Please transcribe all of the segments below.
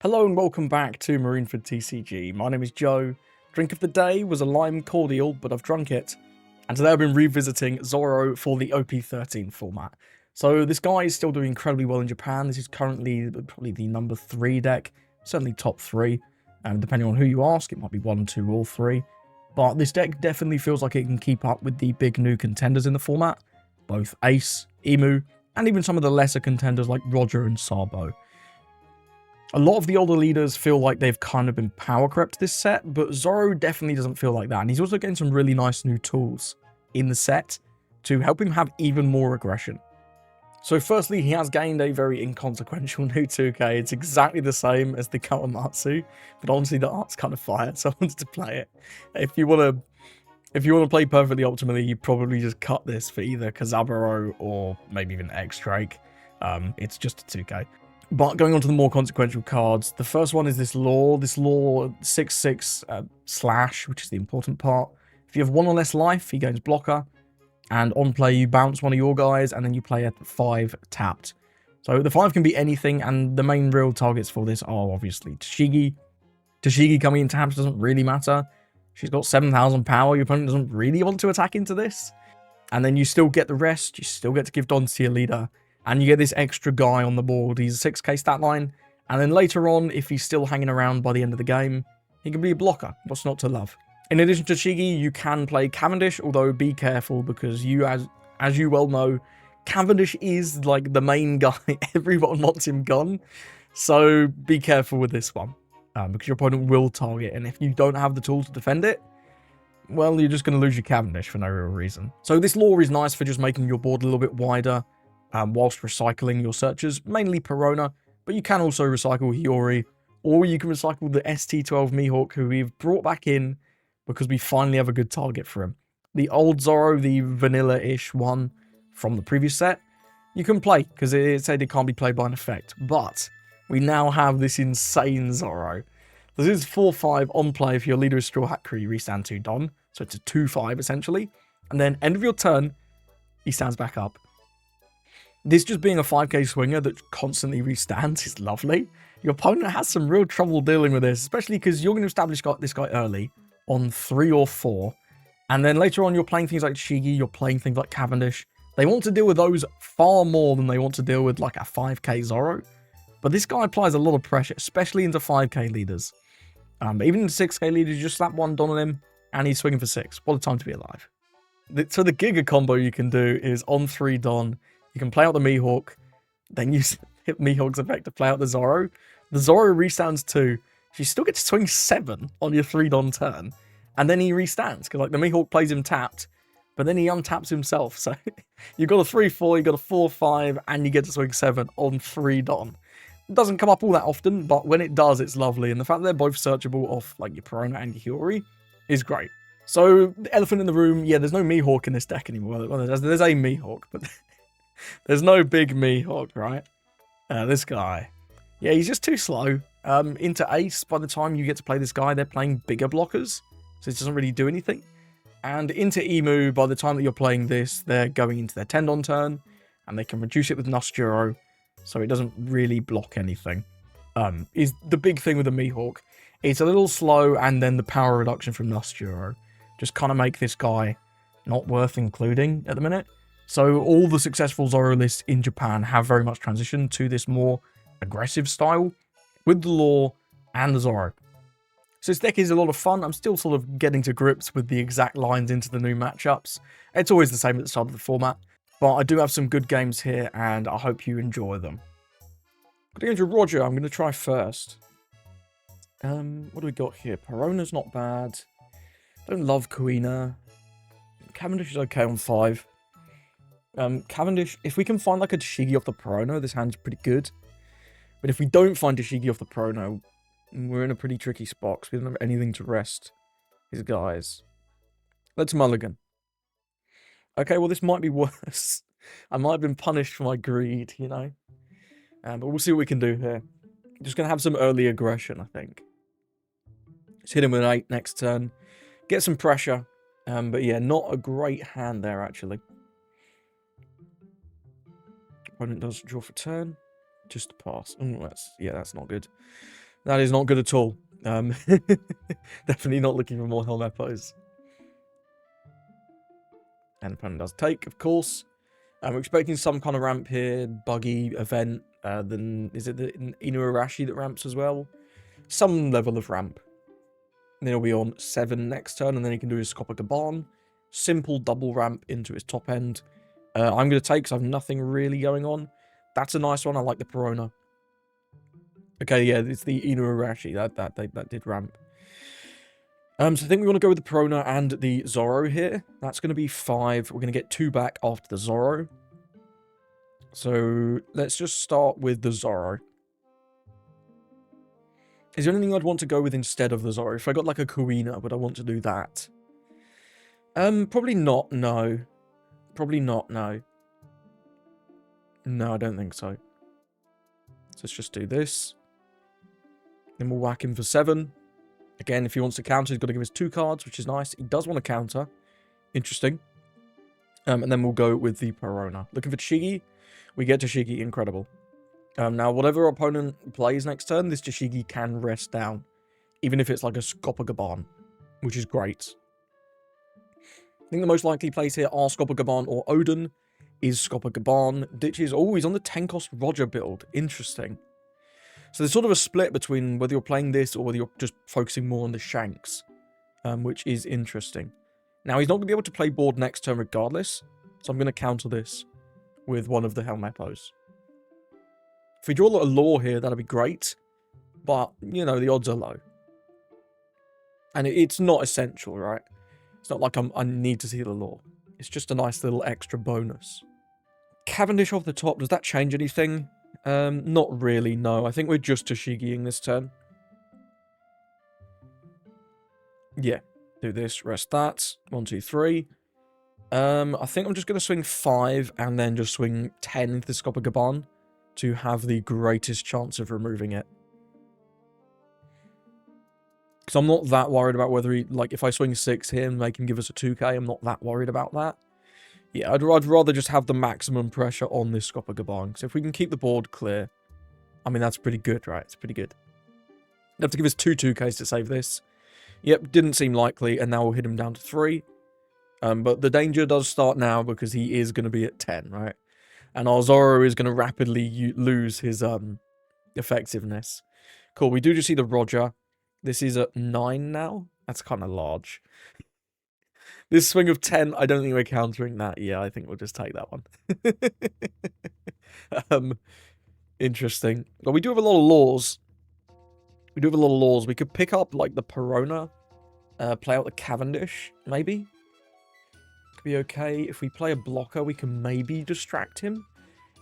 Hello and welcome back to Marineford TCG. My name is Joe. Drink of the day was a lime cordial, but I've drunk it. And today I've been revisiting Zoro for the OP13 format. So this guy is still doing incredibly well in Japan. This is currently probably the number 3 deck, certainly top 3. Depending on who you ask, it might be 1, 2, or 3. But this deck definitely feels like it can keep up with the big new contenders in the format. Both Ace, Emu, and even some of the lesser contenders like Roger and Sabo. A lot of the older leaders feel like they've kind of been power crept this set, but Zoro definitely doesn't feel like that. And he's also getting some really nice new tools in the set to help him have even more aggression. So firstly, he has gained a very inconsequential new 2k. It's exactly the same as the Kawamatsu, but honestly the art's kind of fire, so I wanted to play it. If you want to play perfectly optimally, you probably just cut this for either Kazaburo or maybe even X-Drake. It's just a 2k. But going on to the more consequential cards, the first one is this Law 6/6 slash, which is the important part. If you have 1 or less life, he gains blocker, and on play you bounce one of your guys, and then you play at 5 tapped. So the 5 can be anything, and the main real targets for this are obviously Tashigi. Tashigi coming in tapped doesn't really matter. She's got 7,000 power, your opponent doesn't really want to attack into this. And then you still get the rest, you still get to give dons to your leader. And you get this extra guy on the board. He's a 6k stat line. And then later on, if he's still hanging around by the end of the game, he can be a blocker. What's not to love? In addition to Shigi, you can play Cavendish, although be careful because you, as you well know, Cavendish is like the main guy. Everyone wants him gone. So be careful with this one. Because your opponent will target. And if you don't have the tools to defend it, well, you're just going to lose your Cavendish for no real reason. So this law is nice for just making your board a little bit wider. Whilst recycling your searches, mainly Perona, but you can also recycle Hiyori, or you can recycle the ST12 Mihawk, who we've brought back in because we finally have a good target for him. The old Zoro, the vanilla-ish one from the previous set, you can play, because it said it can't be played by an effect, but we now have this insane Zoro. This is 4/5 on play. If your leader is Straw Hat Crew, you restand 2 Don, so it's a 2/5 essentially, and then end of your turn, he stands back up. This just being a 5k swinger that constantly restands is lovely. Your opponent has some real trouble dealing with this, especially because you're going to establish this guy early on 3 or 4. And then later on, you're playing things like Shigi, you're playing things like Cavendish. They want to deal with those far more than they want to deal with like a 5k Zoro. But this guy applies a lot of pressure, especially into 5k leaders. Even into 6k leaders, you just slap 1 Don on him, and he's swinging for 6. What a time to be alive. So the Giga combo you can do is on 3 Don, you can play out the Mihawk, then use Mihawk's effect to play out the Zoro. The Zoro restands 2. You still get to swing 7 on your 3 Don turn. And then he restands, because like the Mihawk plays him tapped, but then he untaps himself. So you've got a 3/4, you've got a 4/5, and you get to swing 7 on 3 Don. It doesn't come up all that often, but when it does, it's lovely. And the fact that they're both searchable off like your Perona and your Hiyori is great. So the elephant in the room, yeah, there's no Mihawk in this deck anymore. Well, there's a Mihawk, but there's no big Mihawk, right? This guy. Yeah, he's just too slow. Into Ace, by the time you get to play this guy, they're playing bigger blockers, so it doesn't really do anything. And into Emu, by the time that you're playing this, they're going into their 10 Don turn, and they can reduce it with Nosturo, so it doesn't really block anything. Is the big thing with the Mihawk. It's a little slow, and then the power reduction from Nosturo just kind of make this guy not worth including at the minute. So all the successful Zoro lists in Japan have very much transitioned to this more aggressive style with the Law and the Zoro. So this deck is a lot of fun. I'm still sort of getting to grips with the exact lines into the new matchups. It's always the same at the start of the format, but I do have some good games here and I hope you enjoy them. Going to Roger, I'm going to try first. What do we got here? Perona's not bad. Don't love Kuina. Cavendish is okay on 5. Cavendish, if we can find like a Tashigi off the Perona, this hand's pretty good. But if we don't find Tashigi off the Perona, we're in a pretty tricky spot because we don't have anything to rest his guys. Let's mulligan. Okay, well this might be worse. I might have been punished for my greed, you know. But we'll see what we can do here. Just going to have some early aggression, I think. Let's hit him with an 8 next turn. Get some pressure. But yeah, not a great hand there, actually. Opponent does draw for turn. Just pass. That's not good. That is not good at all. Definitely not looking for more Helmeppos. And opponent does take, of course. We're expecting some kind of ramp here, buggy event. Then is it the Inuarashi that ramps as well? Some level of ramp. And then he'll be on 7 next turn, and then he can do his Copacabana. Simple double ramp into his top end. I'm going to take because I have nothing really going on. That's a nice one. I like the Perona. Okay, yeah, it's the Inuarashi. That did ramp. So I think we want to go with the Perona and the Zoro here. That's going to be 5. We're going to get 2 back after the Zoro. So let's just start with the Zoro. Is there anything I'd want to go with instead of the Zoro? If I got like a Kuina, would I want to do that? Probably not, no. Probably not, no. No, I don't think so. So let's just do this. Then we'll whack him for 7. Again, if he wants to counter, he's got to give us 2 cards, which is nice. He does want to counter. Interesting. And then we'll go with the Perona. Looking for Shigi. We get to Shigi. Incredible. Now, whatever opponent plays next turn, this Tashigi can rest down. Even if it's like a Copacabana, which is great. I think the most likely plays here are Copacabana or Odin. Is Copacabana. Ditches. Oh, he's on the 10-cost Roger build. Interesting. So there's sort of a split between whether you're playing this or whether you're just focusing more on the Shanks. Which is interesting. Now, he's not going to be able to play board next turn regardless. So I'm going to counter this with one of the Helmeppos. If we draw a lot of lore here, that'd be great. But, you know, the odds are low. And it's not essential, right? It's not like I need to see the lore. It's just a nice little extra bonus. Cavendish off the top, does that change anything? Not really, no. I think we're just Tashigiing this turn. Yeah. Do this, rest that. 1, 2, 3. I think I'm just going to swing 5 and then just swing 10 into the Copacabana to have the greatest chance of removing it. Because I'm not that worried about whether he, like, if I swing 6 here and make him give us a 2k, I'm not that worried about that. Yeah, I'd rather just have the maximum pressure on this Copacabana. So if we can keep the board clear, I mean, that's pretty good, right? It's pretty good. You have to give us 2 2ks to save this. Yep, didn't seem likely, and now we'll hit him down to 3. But the danger does start now because he is going to be at 10, right? And our Zoro is going to rapidly lose his effectiveness. Cool, we do just see the Roger. This is at 9 now. That's kind of large. This swing of 10, I don't think we're countering that. Yeah, I think we'll just take that one. Interesting. But we do have a lot of laws. We could pick up, like, the Perona. Play out the Cavendish, maybe. Could be okay. If we play a blocker, we can maybe distract him.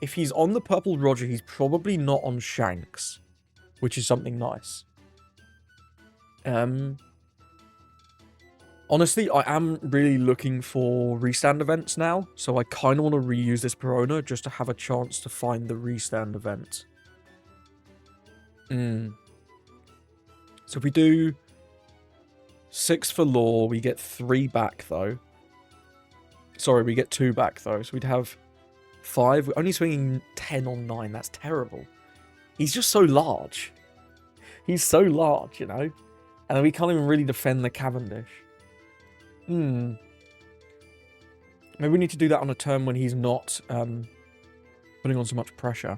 If he's on the purple Roger, he's probably not on Shanks, which is something nice. Honestly, I am really looking for restand events now, so I kind of want to reuse this Perona just to have a chance to find the restand event. So if we do 6 for lore, we get 3 back, though. Sorry, we get 2 back, though, so we'd have 5. We're only swinging 10 on 9. That's terrible. He's just so large. He's so large, you know? And we can't even really defend the Cavendish. Maybe we need to do that on a turn when he's not putting on so much pressure.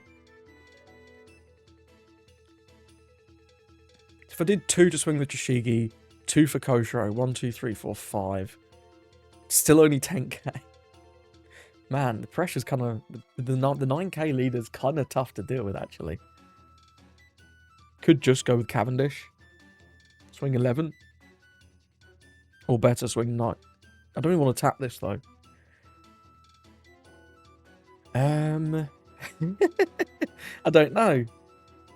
If I did 2 to swing the Tashigi, 2 for Koshiro, 1, 2, 3, 4, 5. Still only 10k. Man, the pressure's kind of... The 9k lead is kind of tough to deal with, actually. Could just go with Cavendish. Swing 11. Or better, swing 9. I don't even want to tap this, though. I don't know.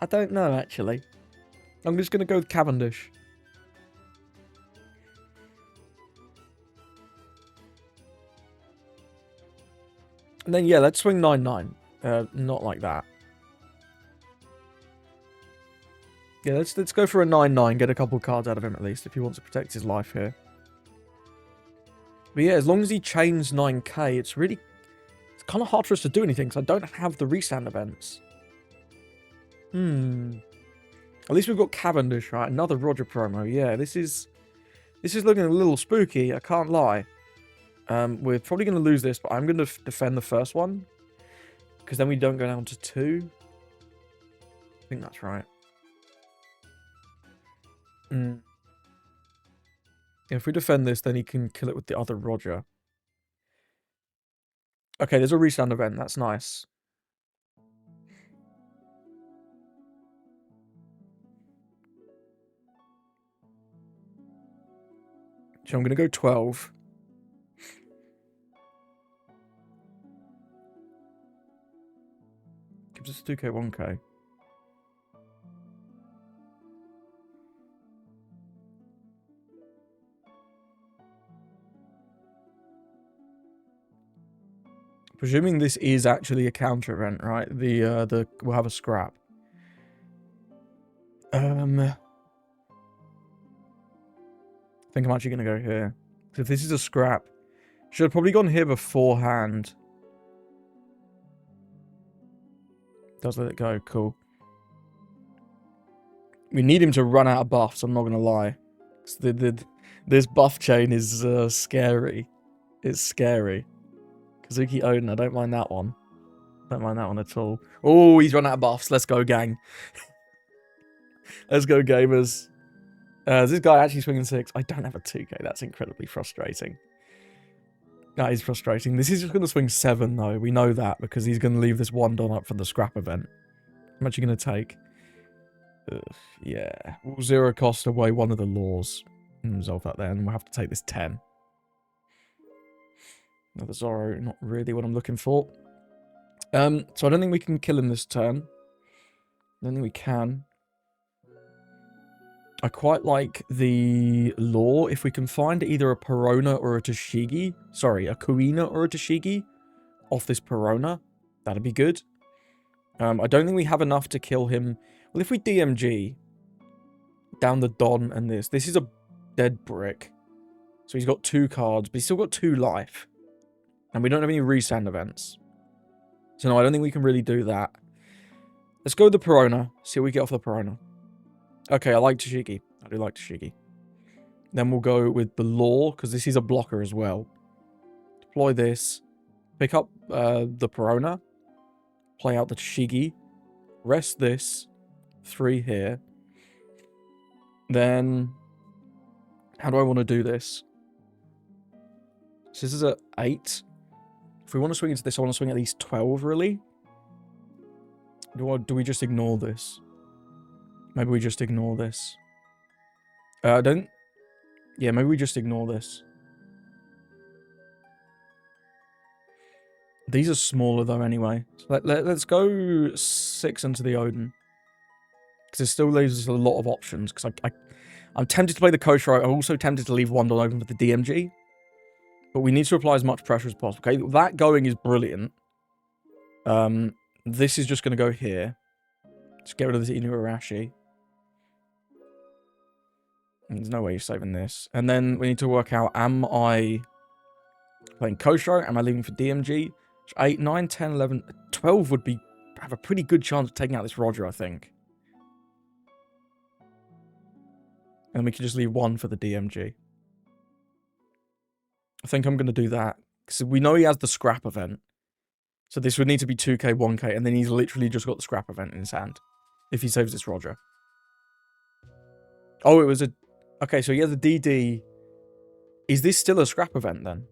I don't know, actually. I'm just going to go with Cavendish. And then, yeah, let's swing 9-9. Not like that. Yeah, let's go for a 9-9. Get a couple cards out of him, at least, if he wants to protect his life here. But yeah, as long as he chains 9k, it's kind of hard for us to do anything, because I don't have the restand events. At least we've got Cavendish, right? Another Roger promo. Yeah, this is looking a little spooky, I can't lie. We're probably going to lose this, but I'm going to defend the first one. Because then we don't go down to 2. I think that's right. If we defend this, then he can kill it with the other Roger. Okay, there's a restand event. That's nice. So I'm going to go 12. Gives us 2k, 1k. Presuming this is actually a counter event, right? We'll have a scrap. I think I'm actually going to go here. So if this is a scrap, should have probably gone here beforehand. Does let it go, cool. We need him to run out of buffs, I'm not going to lie. This buff chain is scary. It's scary. Kazuki Odin, I don't mind that one. Don't mind that one at all. Oh, he's run out of buffs. Let's go, gang. Let's go, gamers. Is this guy actually swinging 6? I don't have a 2k. That's incredibly frustrating. That is frustrating. This is just going to swing 7, though. We know that because he's going to leave this 1 don up for the scrap event. How much are you going to take? Ugh, yeah. Will 0 cost away one of the laws? Resolve that then. We'll have to take this 10. Another Zoro, not really what I'm looking for. So I don't think we can kill him this turn. I don't think we can. I quite like the lore. If we can find either a Perona or a Toshigi. Sorry, a Kuina or a Toshigi off this Perona. That'd be good. I don't think we have enough to kill him. Well, if we DMG down the Don and this is a dead brick. So he's got 2 cards, but he's still got 2 life. And we don't have any restand events. So no, I don't think we can really do that. Let's go with the Perona. See what we get off the Perona. Okay, I like Toshigi. I do like Toshigi. Then we'll go with the Law, because this is a blocker as well. Deploy this. Pick up the Perona. Play out the Toshigi. Rest this. 3 here. Then, how do I want to do this? So this is at 8. If we want to swing into this, I want to swing at least 12, really. Do we just ignore this? Maybe we just ignore this. Yeah, maybe we just ignore this. These are smaller, though, anyway. So let's go 6 into the Odin. Because it still leaves us a lot of options. Because I'm tempted to play the Koshiro. I'm also tempted to leave 1 don open for the DMG. But we need to apply as much pressure as possible. Okay, that going is brilliant. This is just going to go here. Just get rid of this Inuarashi. There's no way you're saving this. And then we need to work out, am I playing Koshiro? Am I leaving for DMG? 8, 9, 10, 11, 12 would have a pretty good chance of taking out this Roger, I think. And we can just leave 1 for the DMG. I think I'm going to do that. Because we know he has the scrap event. So this would need to be 2k, 1k, and then he's literally just got the scrap event in his hand. If he saves this Roger. Oh, it was a... Okay, so he has a DD. Is this still a scrap event then?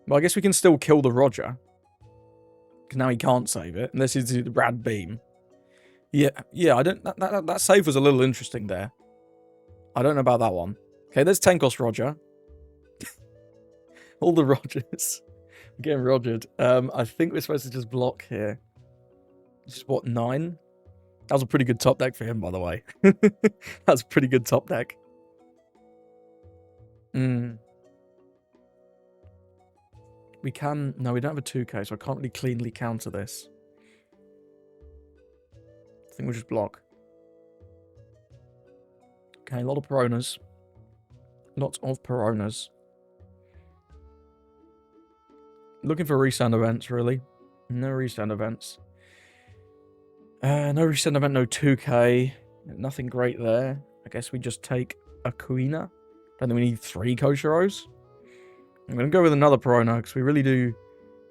Well, I guess we can still kill the Roger. Because now he can't save it. Unless it's the Rad Beam. Yeah, I don't... That save was a little interesting there. I don't know about that one. Okay, there's Tenkos Roger. All the Rogers. I'm getting Rogered. I think we're supposed to just block here. Just what, 9? That was a pretty good top deck for him, by the way. That's a pretty good top deck. We can... No, we don't have a 2k, so I can't really cleanly counter this. I think we'll just block. Okay, a lot of Peronas. Lots of Peronas. Looking for restand events, really. No restand events. No restand event, no 2k. Nothing great there. I guess we just take a Kuina. Don't think we need 3 Koshiros. I'm going to go with another Perona because we really do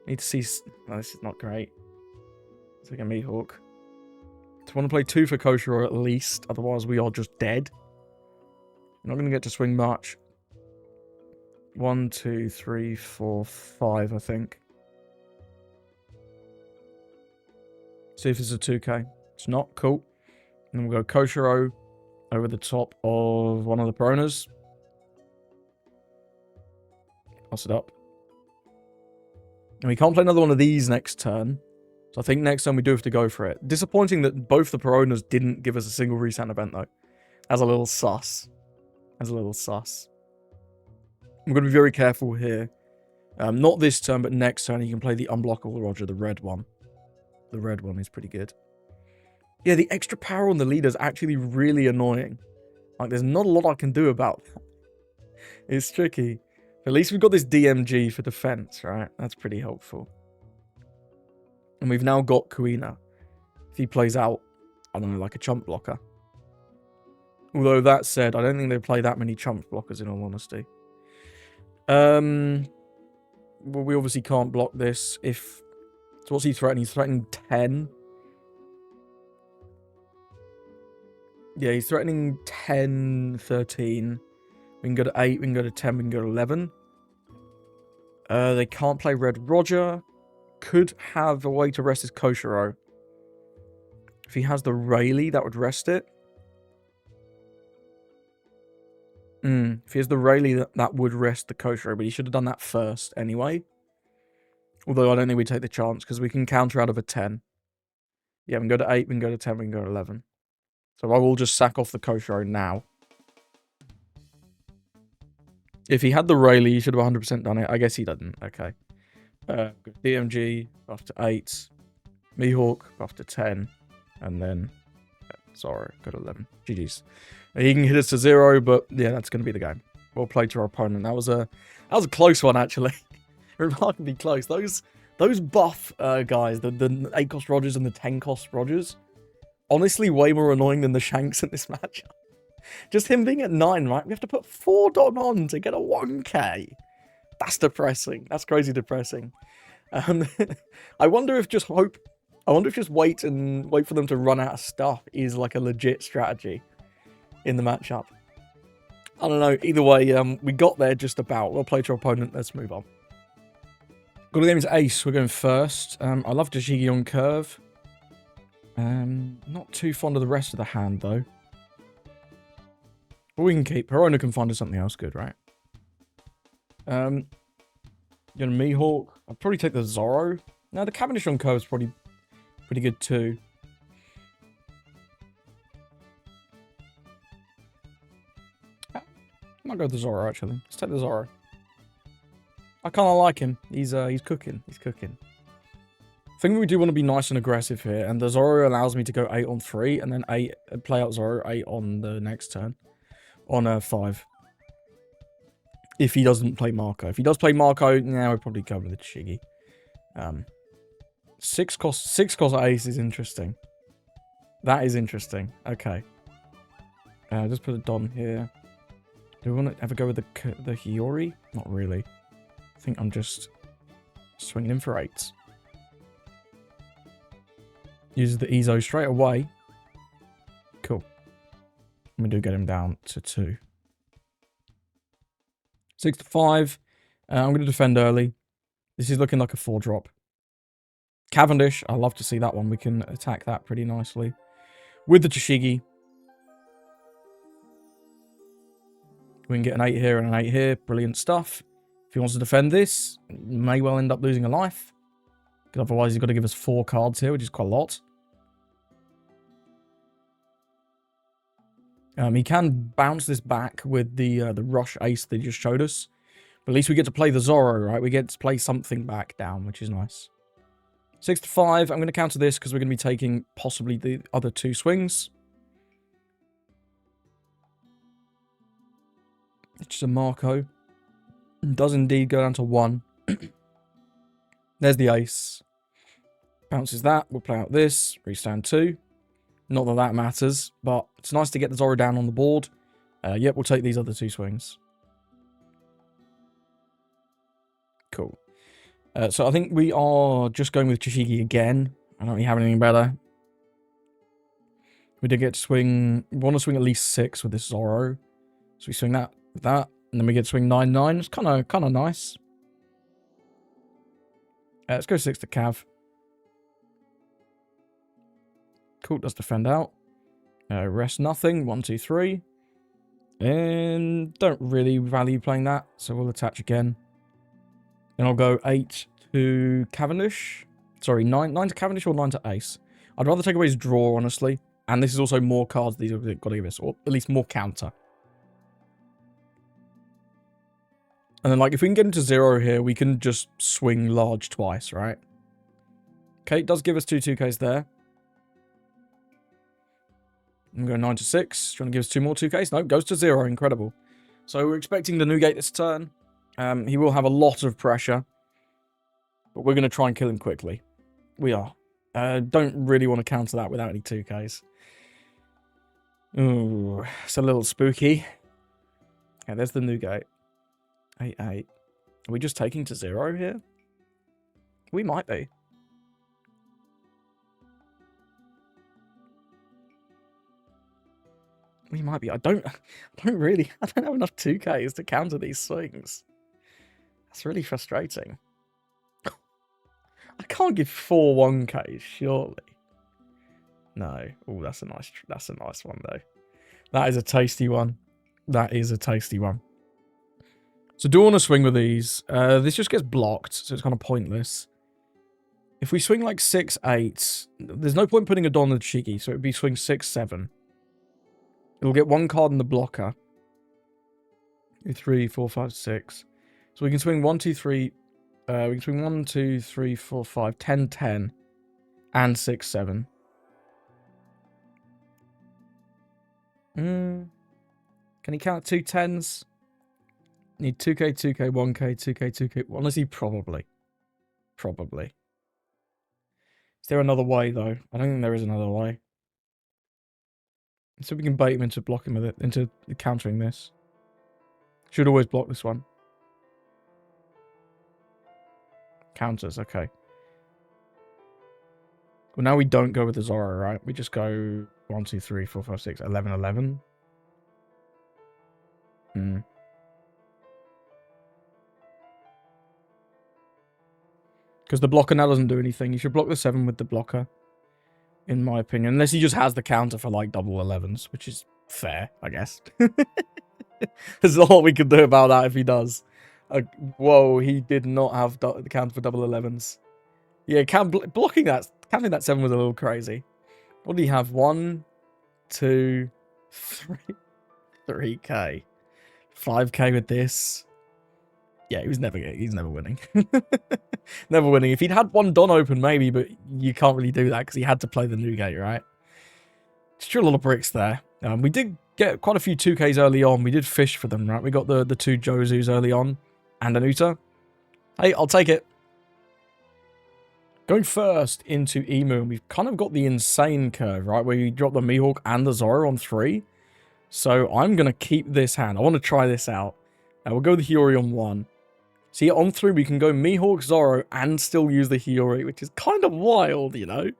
need to see... Oh, this is not great. Take a Mihawk. So I want to play 2 for Koshiro at least. Otherwise, we are just dead. We're not going to get to swing much. 1, 2, 3, 4, 5, I think. See if it's a 2k. It's not. Cool. And then we'll go Koshiro over the top of one of the Peronas. Pass it up. And we can't play another one of these next turn. So I think next time we do have to go for it. Disappointing that both the Peronas didn't give us a single resound event, though. As a little sus. As a little sus. I'm going to be very careful here. Not this turn, but next turn you can play the unblockable Roger, the red one. The red one is pretty good. Yeah, the extra power on the leader is actually really annoying. Like, there's not a lot I can do about that. It's tricky. At least we've got this DMG for defense, right? That's pretty helpful. And we've now got Kuina. If he plays out, I don't know, like a chump blocker. Although, that said, I don't think they play that many chump blockers, in all honesty. Well, we obviously can't block this if... So what's he threatening? He's threatening 10. Yeah, he's threatening 10, 13. We can go to 8, we can go to 10, we can go to 11. They can't play Red Roger. Could have a way to rest his Koshiro. If he has the Rayleigh, that would rest it. If he has the Rayleigh, that would rest the Koshiro, but he should have done that first anyway. Although I don't think we take the chance, because we can counter out of a 10. Yeah, we can go to 8, we can go to 10, we can go to 11. So I will just sack off the Koshiro now. If he had the Rayleigh, he should have 100% done it. I guess he doesn't. Okay. DMG, buff to 8. Mihawk, buff to 10. And then Zoro, go to 11. GG's. He can hit us to 0, but yeah, that's going to be the game. Well played to our opponent. That was a close one, actually. Remarkably close. Those buff guys, the 8 cost Rogers and the 10 cost Rogers, honestly way more annoying than the Shanks in this matchup. Just him being at 9, right? We have to put 4 Don on to get a 1k. That's depressing. That's crazy depressing. I wonder if just wait for them to run out of stuff is like a legit strategy in the matchup. I don't know. Either way, we got there just about. We'll play to our opponent. Let's move on. Got the game is Ace. We're going first. I love Dashigi on curve. Not too fond of the rest of the hand, though. But we can keep. Perona can find us something else good, right? Going to Mihawk. I'd probably take the Zoro. No, the Cavendish on curve is probably pretty good, too. I might go with the Zoro, actually. Let's take the Zoro. I kind of like him. He's cooking. He's cooking. I think we do want to be nice and aggressive here, and the Zoro allows me to go 8 on 3, and then 8 play out Zoro 8 on the next turn. On 5. If he doesn't play Marco. If he does play Marco, now we'll probably go with the Shiggy. 6 cost Ace is interesting. That is interesting. Okay. Just put a Don here. Do we want to ever go with the Hiyori? Not really. I think I'm just swinging in for 8s. Uses the Ezo straight away. Cool. We do get him down to 2. 6 to 5. I'm going to defend early. This is looking like a 4-drop. Cavendish, I love to see that one. We can attack that pretty nicely. With the Tashigi. We can get an 8 here and an 8 here. Brilliant stuff. If he wants to defend this, he may well end up losing a life. Because otherwise he's got to give us 4 cards here, which is quite a lot. He can bounce this back with the Rush Ace that he just showed us. But at least we get to play the Zoro, right? We get to play something back down, which is nice. 6 to 5. I'm going to counter this because we're going to be taking possibly the other 2 swings. It's just a Marco. Does indeed go down to 1. There's the Ace. Bounces that. We'll play out this. Restand 2. Not that that matters, but it's nice to get the Zoro down on the board. Yep, we'll take these other 2 swings. Cool. So I think we are just going with Chishigi again. I don't really have anything better. We did get to swing... We want to swing at least 6 with this Zoro. So we swing that with that. And then we get to swing 9-9. It's kind of nice. Let's go 6 to Cav. Cool, does defend out. Rest nothing. 1, 2, 3. And don't really value playing that. So we'll attach again. Then I'll go 8 to Cavendish. Sorry, 9 to Cavendish or 9 to Ace. I'd rather take away his draw, honestly. And this is also more cards these have got to give us. Or at least more counter. And then, like, if we can get into 0 here, we can just swing large twice, right? Okay, it does give us 2 2Ks there. I'm going 9 to 6. Trying to give us 2 more 2Ks. No, goes to 0. Incredible. So we're expecting the Newgate this turn. He will have a lot of pressure. But we're going to try and kill him quickly. We are. Don't really want to counter that without any 2Ks. Ooh, it's a little spooky. Okay, there's the Newgate. 8, 8. Are we just taking to 0 here? We might be. We might be. I don't have enough 2Ks to counter these swings. That's really frustrating. I can't give 4 1Ks, surely. No. Oh, that's a nice one though. That is a tasty one. That is a tasty one. So do want to swing with these. This just gets blocked, so it's kind of pointless. If we swing like 6, 8, there's no point putting a Don and a Shigi, so it would be swing 6, 7. It'll get 1 card in the blocker. 2, 3, 4, 5, 6. So we can swing 1, 2, 3. We can swing 1, 2, 3, 4, 5, 10, 10. And 6, 7. Can he count 2 10s? Need 2K, 2K, 1K, 2K, 2K. Honestly, probably. Probably. Is there another way, though? I don't think there is another way. So we can bait him into blocking with it, into countering this. Should always block this one. Counters, okay. Well, now we don't go with the Zoro, right? We just go 1, 2, 3, 4, 5, 6, 11, 11. Because the blocker now doesn't do anything. You should block the 7 with the blocker, in my opinion. Unless he just has the counter for, like, double 11s, which is fair, I guess. There's not a lot we can do about that if he does. Whoa, he did not have the counter for double 11s. Yeah, counting that 7 was a little crazy. What do you have? 1, 2, 3. 3K. 5K with this. Yeah, he's never winning. Never winning. If he'd had 1 Don open, maybe, but you can't really do that because he had to play the Newgate, right? It's true, a lot of bricks there. We did get quite a few 2Ks early on. We did fish for them, right? We got the 2 Josus early on and an Uta. Hey, I'll take it. Going first into Emu, and we've kind of got the insane curve, right? Where you drop the Mihawk and the Zoro on 3. So I'm going to keep this hand. I want to try this out. We'll go the Hiyori on 1. See, on 3, we can go Mihawk, Zoro, and still use the Hiyori, which is kind of wild, you know?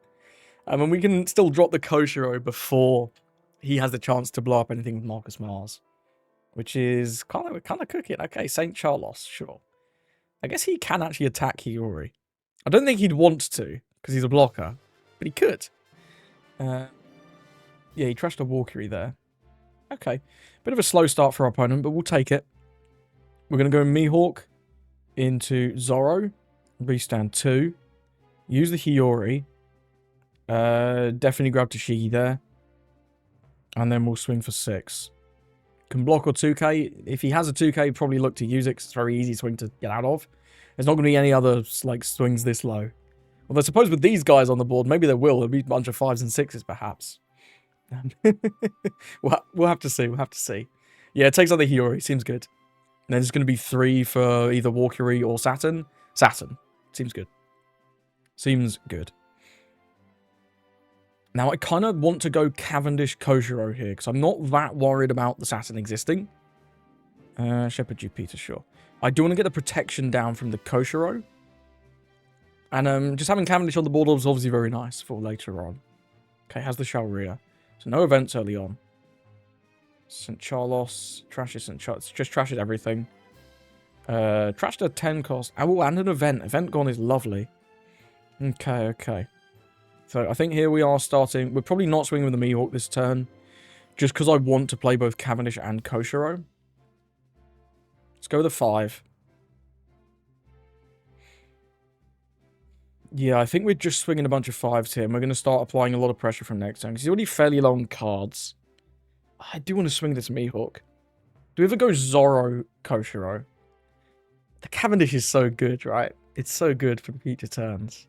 And we can still drop the Koshiro before he has the chance to blow up anything with Marcus Mars. Which is kind of cooking. Okay, St. Charles, sure. I guess he can actually attack Hiyori. I don't think he'd want to, because he's a blocker. But he could. Yeah, he trashed a Walkery there. Okay. Bit of a slow start for our opponent, but we'll take it. We're going to go Mihawk into Zoro. Restand 2. Use the Hiyori. Definitely grab Toshigi there. And then we'll swing for 6. Can block or 2K. If he has a 2K, probably look to use it because it's a very easy swing to get out of. There's not going to be any other like swings this low. Although I suppose with these guys on the board, maybe there will. There'll be a bunch of 5s and 6s perhaps. We'll have to see. We'll have to see. Yeah, it takes out the Hiyori. Seems good. And then there's going to be 3 for either Walkery or Saturn. Saturn. Seems good. Seems good. Now, I kind of want to go Cavendish Koshiro here, because I'm not that worried about the Saturn existing. Shepherd Jupiter, sure. I do want to get the protection down from the Koshiro. And just having Cavendish on the board is obviously very nice for later on. Okay, has the Shalria. So no events early on. St. Charlos. Trashes St. Charlos. Just trashes everything. Trashed a 10 cost. Oh, and an event. Event gone is lovely. Okay, okay. So I think here we are starting. We're probably not swinging with the Mihawk this turn. Just because I want to play both Cavendish and Koshiro. Let's go with a 5. Yeah, I think we're just swinging a bunch of 5s here. And we're going to start applying a lot of pressure from next turn. Because he's already fairly low on cards. I do want to swing this Mihawk. Do we ever go Zoro Koshiro? The Cavendish is so good, right? It's so good for the future turns.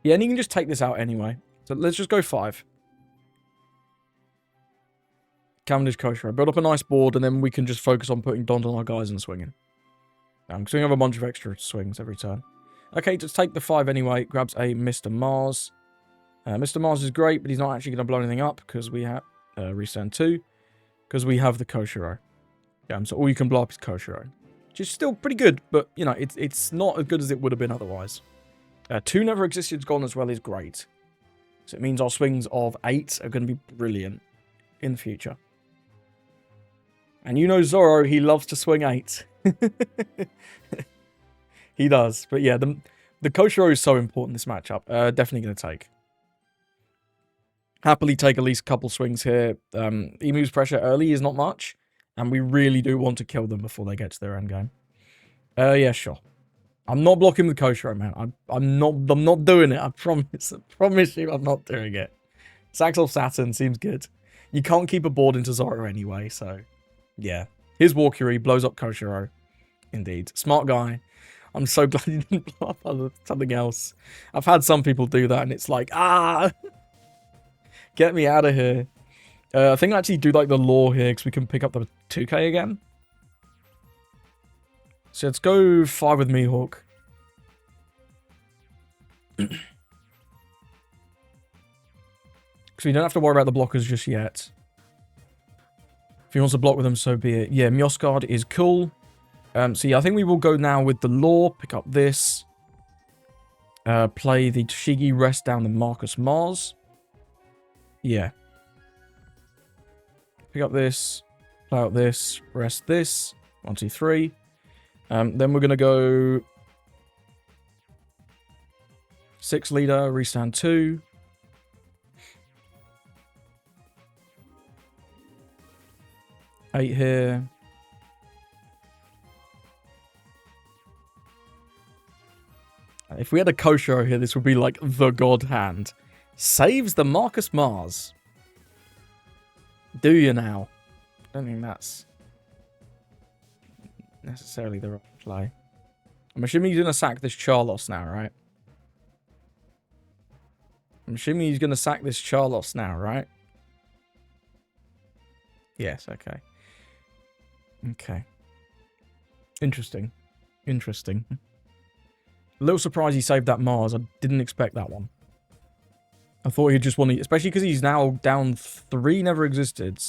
Yeah, and you can just take this out anyway. So let's just go 5. Cavendish Koshiro. Build up a nice board, and then we can just focus on putting dons on our guys and swinging. Because we have a bunch of extra swings every turn. Okay, just take the 5 anyway. Grabs a Mr. Mars. Mr. Mars is great, but he's not actually going to blow anything up because we have Resend 2. Because we have the Koshiro. So all you can blow up is Koshiro. Which is still pretty good, but, you know, it's not as good as it would have been otherwise. 2 never existed gone as well is great. So it means our swings of 8 are going to be brilliant in the future. And you know Zoro, he loves to swing 8. He does. But yeah, the Koshiro is so important this matchup. Definitely going to take. Happily take at least a couple swings here. Emu's pressure early is not much. And we really do want to kill them before they get to their endgame. Yeah, sure. I'm not blocking the Koshiro, man. I'm not doing it. I promise. I promise you I'm not doing it. Sacks off Saturn seems good. You can't keep a board into Zoro anyway, so... Yeah. Here's Walkyrie, blows up Koshiro. Indeed. Smart guy. I'm so glad he didn't blow up something else. I've had some people do that, and it's like, ah! Get me out of here. I think I actually do like the lore here, because we can pick up the 2k again. So let's go 5 with Mihawk. Because we don't have to worry about the blockers just yet. If he wants to block with them, so be it. Yeah, Mioscard is cool. So yeah, I think we will go now with the lore. Pick up this. Play the Toshigi, rest down the Marcus Mars. Yeah. Pick up this. Play out this. Rest this. 1, 2, 3. Then we're going to go 6 leader, restand 2. Eight here. If we had a Koshiro here, this would be like the God Hand. Saves the Marcus Mars. Do you now? I don't think that's necessarily the right play. I'm assuming he's going to sack this Charlos now, right? I'm assuming he's going to sack this Charlos now, right? Yes, okay. Okay. Interesting. Interesting. A little surprised he saved that Mars. I didn't expect that one. I thought he'd just want to... Especially because he's now down 3 never existed.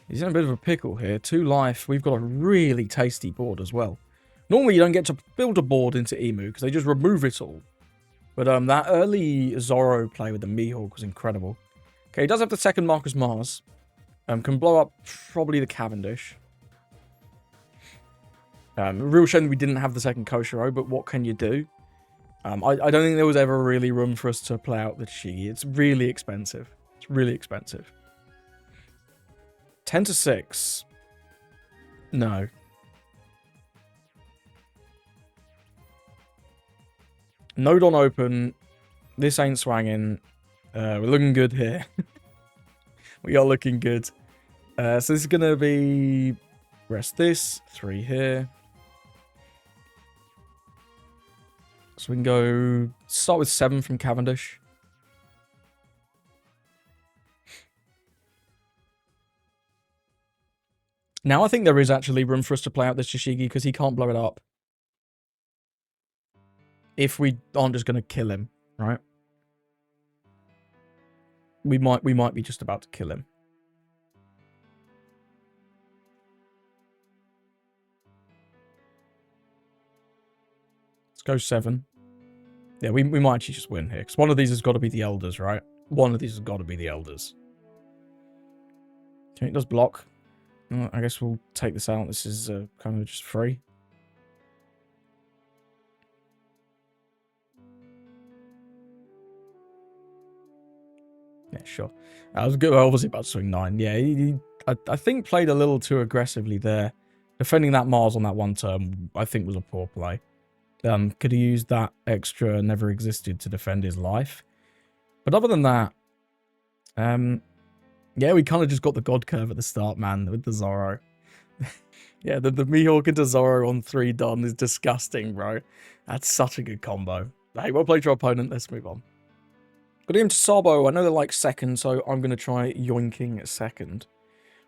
He's in a bit of a pickle here. 2 life. We've got a really tasty board as well. Normally you don't get to build a board into Emu because they just remove it all. But that early Zoro play with the Mihawk was incredible. Okay, he does have the second Marcus Mars. Can blow up probably the Cavendish. Real shame we didn't have the second Koshiro, but what can you do? I don't think there was ever really room for us to play out the Shigi. It's really expensive. It's really expensive. 10 to 6. No. Node on open. This ain't swanging. We're looking good here. We are looking good. So this is going to be... Rest this. 3 here. So we can go... Start with 7 from Cavendish. Now I think there is actually room for us to play out this Shishigi because he can't blow it up. If we aren't just going to kill him, right? we might be just about to kill him. Let's go 7. Yeah, we might actually just win here, because one of these has got to be the Elders, right? One of these has got to be the Elders. Okay, it does block. I guess we'll take this out. This is kind of just free. Yeah, sure. I was good. Obviously about to swing 9. Yeah, I think played a little too aggressively there. Defending that Mars on that one turn, I think, was a poor play. Could have used that extra never existed to defend his life. But other than that, yeah, we kind of just got the God Curve at the start, man, with the Zoro. Yeah, the Mihawk into Zoro on 3 done is disgusting, bro. That's such a good combo. Hey, well played to our opponent. Let's move on. Got him to Sabo. I know they're like second, so I'm going to try yoinking second.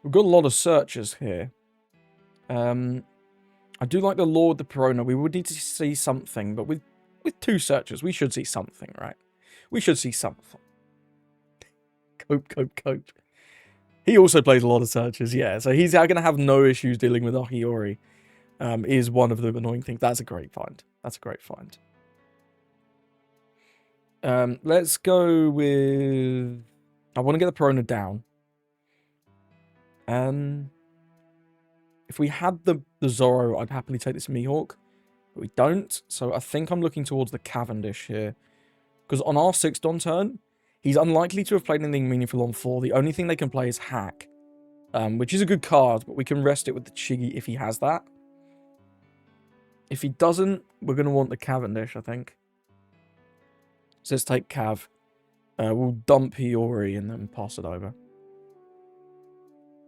We've got a lot of searchers here. I do like the Lord, the Perona. We would need to see something, but with 2 searchers, we should see something, right? We should see something. Cope. He also plays a lot of searchers, yeah. So he's going to have no issues dealing with Ahiori. Is one of the annoying things. That's a great find. That's a great find. Let's go with... I want to get the Perona down. If we had the Zoro, I'd happily take this Mihawk. But we don't. So I think I'm looking towards the Cavendish here. Because on our 6th Don turn, he's unlikely to have played anything meaningful on 4. The only thing they can play is Hack. Which is a good card, but we can rest it with the Chigi if he has that. If he doesn't, we're going to want the Cavendish, I think. So let's take Cav. We'll dump Hiyori and then pass it over.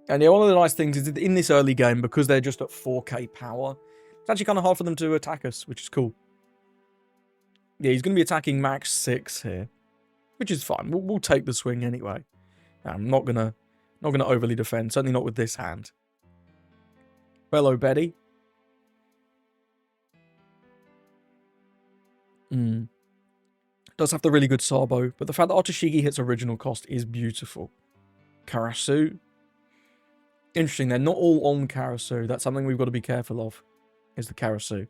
And yeah, one of the nice things is that in this early game, because they're just at 4k power, it's actually kind of hard for them to attack us, which is cool. Yeah, he's going to be attacking max 6 here, which is fine. We'll take the swing anyway. I'm not gonna overly defend, certainly not with this hand. Hello, Betty. Does have the really good Sabo, but the fact that Artoshigi hits original cost is beautiful. Karasu. Interesting, they're not all on Karasu. That's something we've got to be careful of, is the Karasu.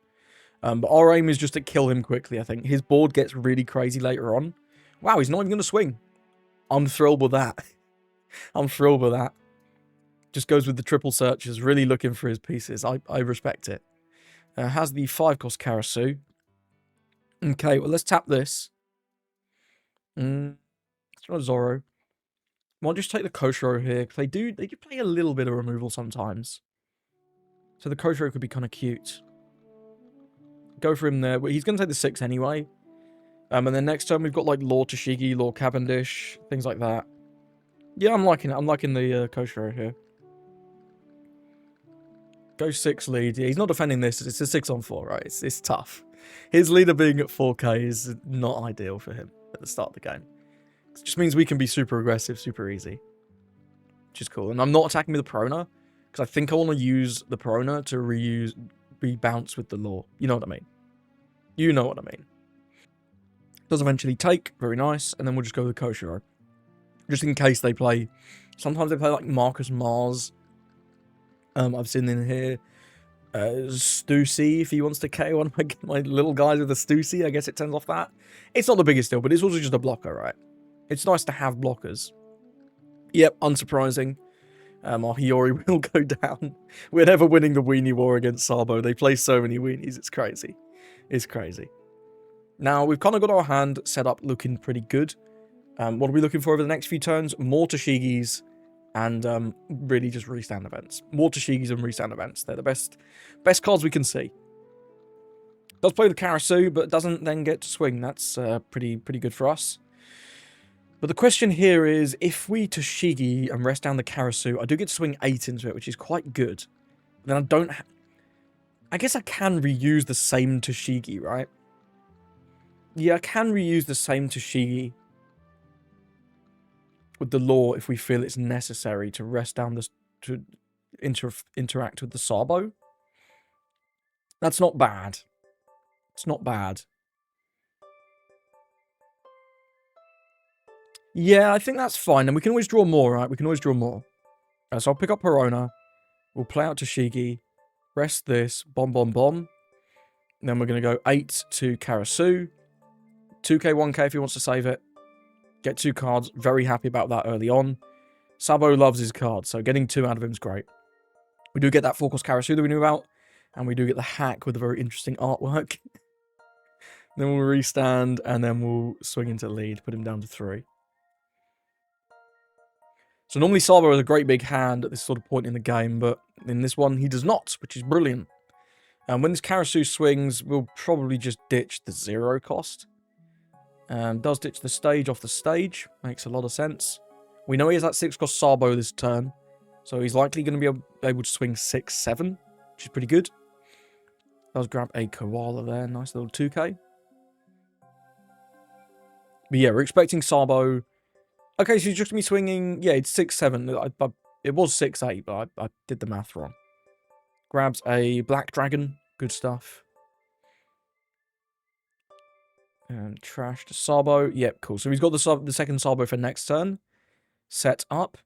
But our aim is just to kill him quickly, I think. His board gets really crazy later on. Wow, he's not even going to swing. I'm thrilled with that. I'm thrilled with that. Just goes with the triple searches, really looking for his pieces. I respect it. Has the 5-cost Karasu. Okay, well, let's tap this. Let's try Zoro. Might just take the Koshiro here, because they do play a little bit of removal sometimes. So the Koshiro could be kind of cute. Go for him there. But he's going to take the 6 anyway. And then next turn we've got like Lord Toshigi, Lord Cavendish, things like that. Yeah, I'm liking it. I'm liking the Koshiro here. Go 6 lead. Yeah, he's not defending this. It's a 6-on-4, right? It's tough. His leader being at 4k is not ideal for him at the start of the game. It just means we can be super aggressive, super easy. Which is cool. And I'm not attacking with the Perona, because I think I want to use the Perona to rebounce with the Law. You know what I mean? You know what I mean. Does eventually take. Very nice. And then we'll just go with the Koshiro. Just in case they play... Sometimes they play like Marcus Mars. I've seen in here. Stussy, if he wants to KO one of my little guys with a Stussy, I guess it turns off that. It's not the biggest deal, but it's also just a blocker, right? It's nice to have blockers. Yep, unsurprising. Our Hiyori will go down. We're never winning the weenie war against Sabo. They play so many weenies, it's crazy. It's crazy. Now, we've kind of got our hand set up looking pretty good. What are we looking for over the next few turns? More Toshigis and really just restand events. More Toshigis and restand events. They're the best cards we can see. Does play the Karasu, but doesn't then get to swing. That's pretty good for us. But the question here is, if we Toshigi and rest down the Karasu, I do get to swing 8 into it, which is quite good. Then I don't... I guess I can reuse the same Toshigi, right? Yeah, I can reuse the same Toshigi with the Law if we feel it's necessary to rest down this... to interact with the Sabo. That's not bad. It's not bad. Yeah, I think that's fine. And we can always draw more, right? We can always draw more. So I'll pick up Perona. We'll play out Toshigi. Rest this. Bomb, bomb, bomb. And then we're going to go 8 to Karasu. 2k, 1k if he wants to save it. Get 2 cards. Very happy about that early on. Sabo loves his cards, so getting 2 out of him is great. We do get that 4-cost Karasu that we knew about. And we do get the hack with a very interesting artwork. Then we'll restand, and then we'll swing into lead. Put him down to 3. So normally Sabo has a great big hand at this sort of point in the game, but in this one he does not, which is brilliant. And when this Karasu swings, we'll probably just ditch the 0 cost. Does ditch the stage off the stage. Makes a lot of sense. We know he has that 6-cost Sabo this turn, so he's likely going to be able to swing 6-7, which is pretty good. Does grab a Koala there. Nice little 2k. But yeah, we're expecting Sabo. Okay, so he's just going to be swinging. Yeah, it's 6-7. It was 6-8, but I did the math wrong. Grabs a Black Dragon. Good stuff. And trash to Sabo. Yep, cool. So he's got the second Sabo for next turn. Set up.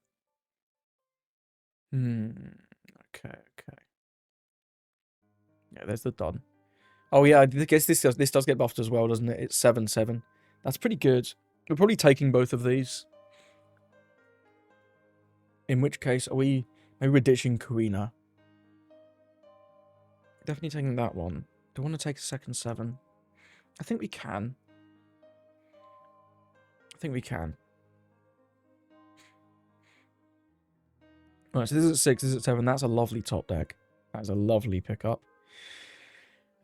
Okay. Yeah, there's the done. Oh yeah, I guess this does get buffed as well, doesn't it? It's 7-7. That's pretty good. We're probably taking both of these. In which case, are we... Maybe we're ditching Kuina. Definitely taking that one. Do I want to take a second 7? I think we can. Alright, so this is at 6, this is at 7. That's a lovely top deck. That is a lovely pickup.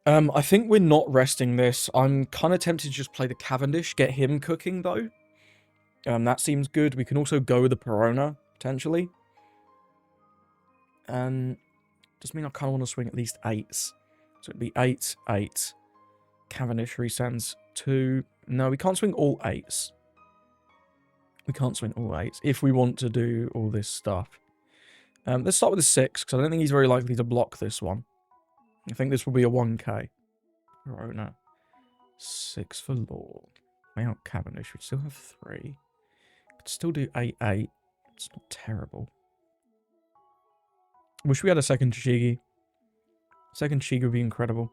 I think we're not resting this. I'm kind of tempted to just play the Cavendish, get him cooking, though. That seems good. We can also go with the Perona, potentially. Does mean I kind of want to swing at least 8s. So it'd be 8, 8. Cavendish resends 2. No, we can't swing all 8s. We can't swing all 8s if we want to do all this stuff. Let's start with the 6, because I don't think he's very likely to block this one. I think this will be a 1k. Perona. 6 for Law. Way out Cavendish. We'd still have 3. Could still do 8, 8. It's not terrible. Wish we had a second Toshigi. Second Toshigi would be incredible.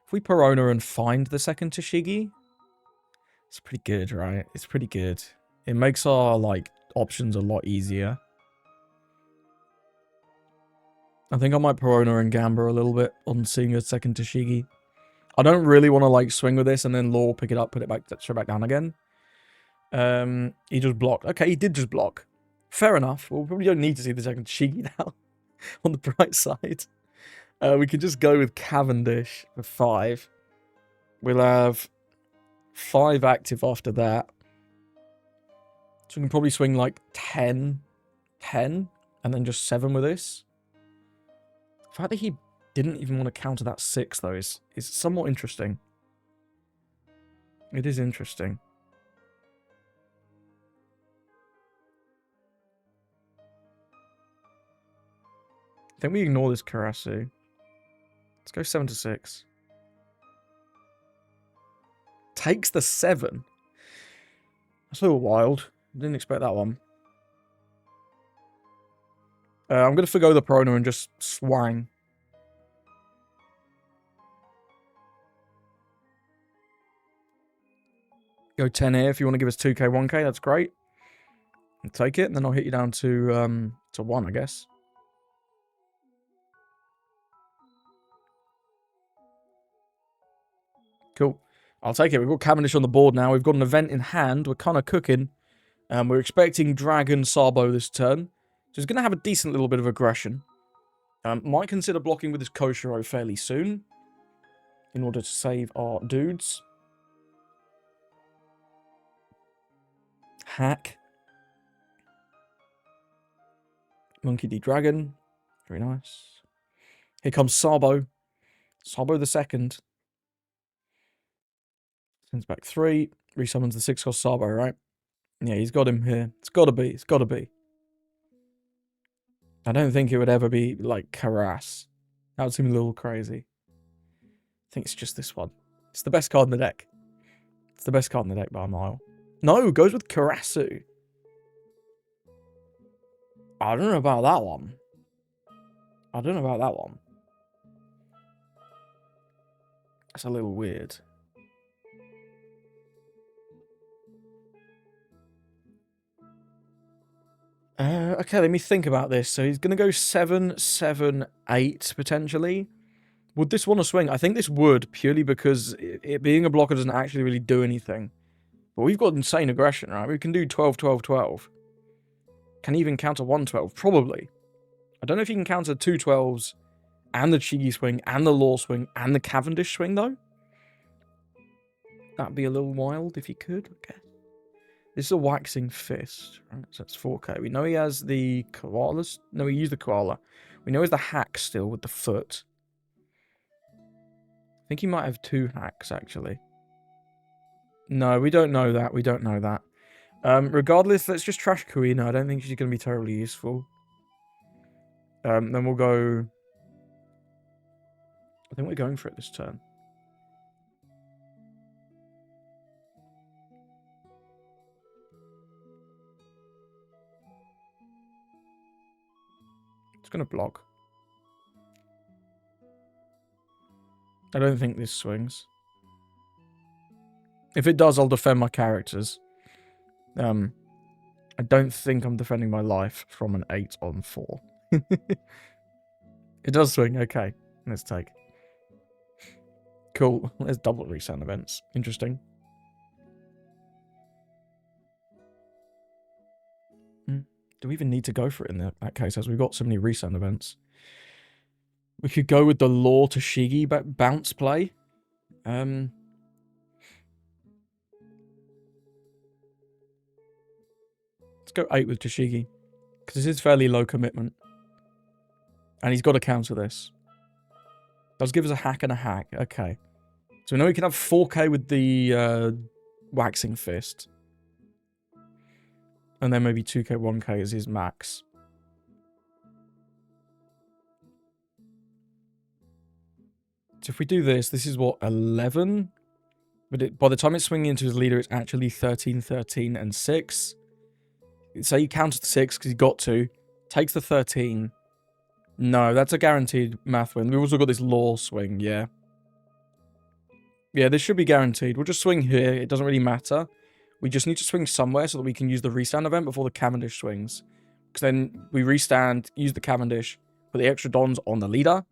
If we Perona and find the second Toshigi, it's pretty good, right? It's pretty good. It makes our, like, options a lot easier. I think I might Perona and Gamba a little bit on seeing a second Toshigi. I don't really want to, like, swing with this and then Law pick it up, put it back, straight back down again. He just blocked. Okay, he did just block. Fair enough. Well, we probably don't need to see the second Toshigi now. On the bright side. We can just go with Cavendish for 5. We'll have 5 active after that. So we can probably swing like 10, and then just 7 with this. The fact that he didn't even want to counter that 6, though, is somewhat interesting. It is interesting. I think we ignore this Karasu. Let's go 7-6. Takes the 7. That's a little wild. Didn't expect that one. I'm going to forgo the Perona and just swang. Go 10 here if you want to give us 2k, 1k. That's great. I'll take it, and then I'll hit you down to 1, I guess. Cool. I'll take it. We've got Cavendish on the board now. We've got an event in hand. We're kind of cooking. We're expecting Dragon Sabo this turn. So he's going to have a decent little bit of aggression. Might consider blocking with his Koshiro fairly soon. In order to save our dudes. Hack. Monkey D Dragon. Very nice. Here comes Sabo. Sabo the second. Sends back 3. Resummons the 6-cost Sabo, right? Yeah, he's got him here. It's got to be. It's got to be. I don't think it would ever be, like, Harass. That would seem a little crazy. I think it's just this one. It's the best card in the deck. It's the best card in the deck by a mile. No, goes with Karasu. I don't know about that one. I don't know about that one. That's a little weird. Okay, let me think about this. So he's going to go 7, 7, 8, potentially. Would this want to swing? I think this would, purely because it being a blocker doesn't actually really do anything. But we've got insane aggression, right? We can do 12, 12, 12. Can he even counter 112? Probably. I don't know if he can counter 2 12s, and the Chigi swing, and the Law swing, and the Cavendish swing, though. That'd be a little wild if he could. Okay. This is a Waxing Fist, right? So that's 4k. We know he has the Koalas. No, we used the Koala. We know he has the hack still with the foot. I think he might have 2 hacks, actually. No, we don't know that. We don't know that. Regardless, let's just trash Kuina. I don't think she's going to be terribly useful. Then we'll go... I think we're going for it this turn. It's going to block. I don't think this swings. If it does, I'll defend my characters. I don't think I'm defending my life from an 8 on 4. It does swing. Okay, let's take. Cool. There's double resound events. Interesting. Do we even need to go for it in that case, as we've got so many resound events? We could go with the Law to Shigi bounce play. Let's go 8 with Tashigi, because this is fairly low commitment. And he's got to counter this. Does give us a hack and a hack. Okay. So we know we can have 4k with the Waxing Fist. And then maybe 2k, 1k is his max. So if we do this, this is what, 11? But by the time it's swinging into his leader, it's actually 13, 13, and 6. So he counters the 6 because he got to. Takes the 13. No, that's a guaranteed math win. We've also got this Law swing, yeah. Yeah, this should be guaranteed. We'll just swing here. It doesn't really matter. We just need to swing somewhere so that we can use the restand event before the Cavendish swings. Because then we restand, use the Cavendish, put the extra dons on the leader.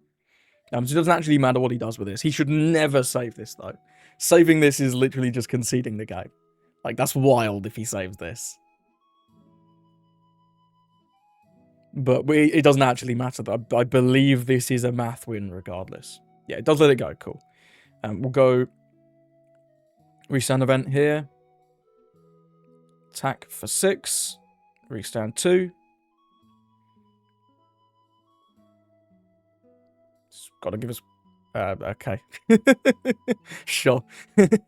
So it doesn't actually matter what he does with this. He should never save this, though. Saving this is literally just conceding the game. Like, that's wild if he saves this. But it doesn't actually matter. I believe this is a math win regardless. Yeah, it does let it go. Cool. We'll go restand event here. Attack for 6. Restand 2. It's got to give us... okay. Sure. Maybe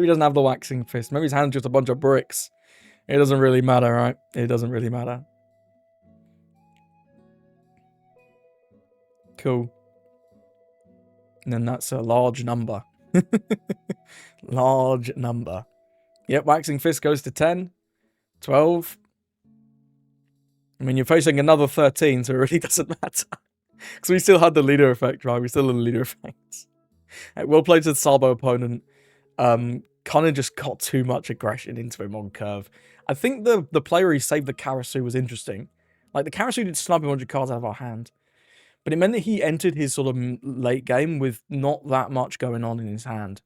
he doesn't have the Waxing Fist. Maybe his hand's just a bunch of bricks. It doesn't really matter, right? It doesn't really matter. Cool. And then that's a large number. Large number. Yep, Waxing Fist goes to 10. 12. I mean, you're facing another 13, so it really doesn't matter. Because we still had the leader effect, right? We still had the leader effect. Well played to the Sabo opponent. Kind of just got too much aggression into him on curve. I think the play where he saved the Karasu was interesting. Like, the Karasu did snub a bunch of cards out of our hand. But it meant that he entered his sort of late game with not that much going on in his hand.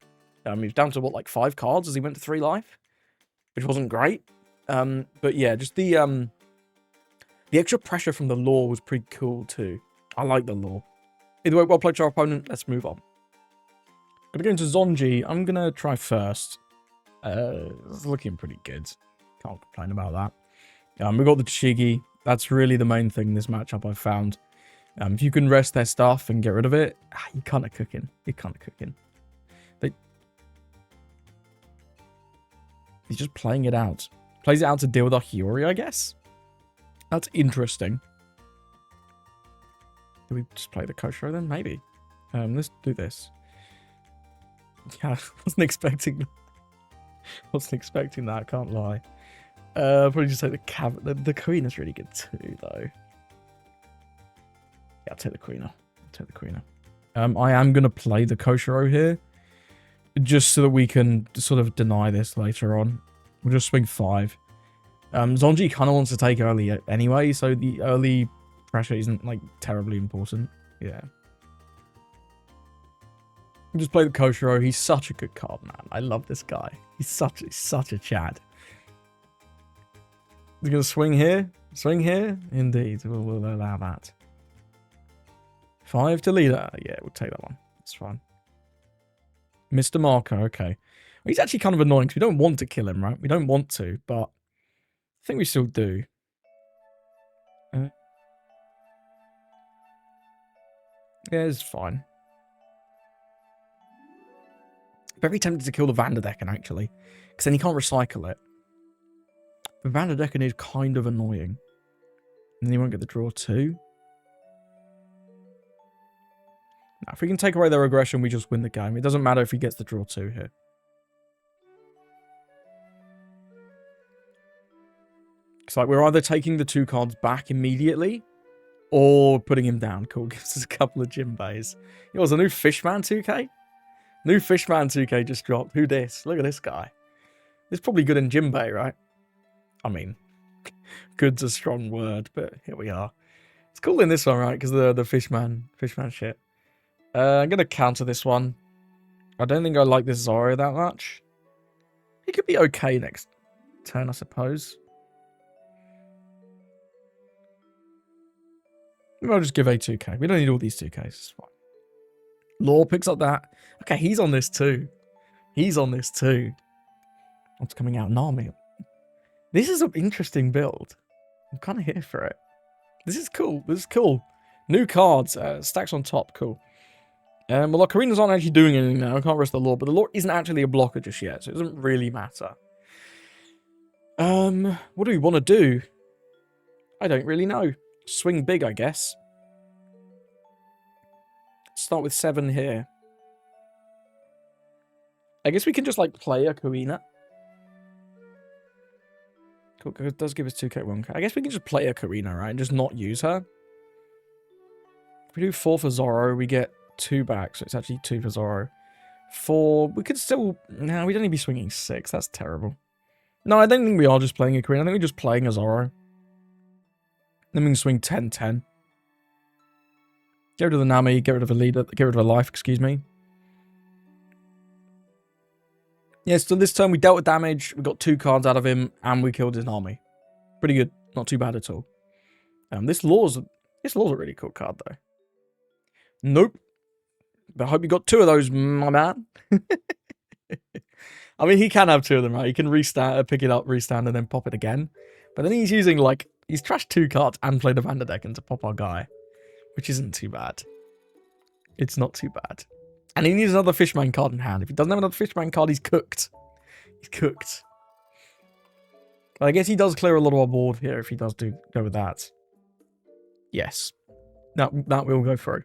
He was down to, what, like 5 cards as he went to 3 life? Which wasn't great. But yeah, just the extra pressure from the Law was pretty cool too. I like the Law. Either way, well played to our opponent. Let's move on. Gonna go into Zonji. I'm gonna try first. It's looking pretty good. Can't complain about that. We got the Chigi. That's really the main thing in this matchup I've found. If you can rest their stuff and get rid of it, you're kind of cooking. You're kind of cooking. He's just playing it out. Plays it out to deal with our Hiyori, I guess. That's interesting. Do we just play the Koshiro then? Maybe. Let's do this. Yeah, I wasn't expecting that. I can't lie. Probably just take the queen is really good too, though. Yeah, I'll take the queen. I am gonna play the Koshiro here, just so that we can sort of deny this later on. We'll just swing 5. Zonji kind of wants to take early anyway, so the early pressure isn't like terribly important. Yeah. We'll just play the Koshiro. He's such a good card, man. I love this guy. He's such a Chad. He's gonna swing here. Swing here. Indeed, we'll allow that. 5 to leader. Yeah, we'll take that one. That's fine. Mr. Marco. Okay. Well, he's actually kind of annoying because we don't want to kill him, right? We don't want to, but I think we still do. Yeah, it's fine. Very tempted to kill the Vanderdecken, actually, because then he can't recycle it. The Vanderdecken is kind of annoying. And then he won't get the draw 2. Now, if we can take away their aggression, we just win the game. It doesn't matter if he gets the draw 2 here. It's like we're either taking the 2 cards back immediately or putting him down. Cool, gives us a couple of Jinbeis. It was a new Fishman 2K? New Fishman 2K just dropped. Who this? Look at this guy. It's probably good in Jinbei, right? I mean, good's a strong word, but here we are. It's cool in this one, right? Because the Fishman shit. I'm going to counter this one. I don't think I like this Zoro that much. He could be okay next turn, I suppose. Maybe I'll just give a 2K. We don't need all these 2Ks. It's fine. Law picks up that. Okay, he's on this too. He's on this too. What's coming out? Nami. This is an interesting build. I'm kind of here for it. This is cool. This is cool. New cards. Stacks on top. Cool. Well, Ocarina's aren't actually doing anything now. I can't rest the law, but the law isn't actually a blocker just yet, so it doesn't really matter. What do we want to do? I don't really know. Swing big, I guess. Start with 7 here. I guess we can just, like, play a Karina. Cool, it does give us 2K, 1K. I guess we can just play a Karina, right? And just not use her. If we do 4 for Zoro, we get 2 back, so it's actually 2 for Zoro. 4, we could still... No, we don't need to be swinging 6. That's terrible. No, I don't think we are just playing a Karina. I think we're just playing a Zoro. Then we can swing 10, 10. Get rid of the Nami, get rid of a leader, get rid of a life, excuse me. Yeah, so this turn we dealt with damage, we got 2 cards out of him, and we killed his Nami. Pretty good. Not too bad at all. This law's a really cool card, though. Nope. But I hope you got 2 of those, my man. I mean, he can have 2 of them, right? He can restand, pick it up, restand, and then pop it again. But then he's using, like, he's trashed 2 cards and played a Vanderdecken to pop our guy. Which isn't too bad. It's not too bad. And he needs another Fishman card in hand. If he doesn't have another Fishman card, he's cooked. He's cooked. But I guess he does clear a lot of our board here if he does go with that. Yes. That will go through.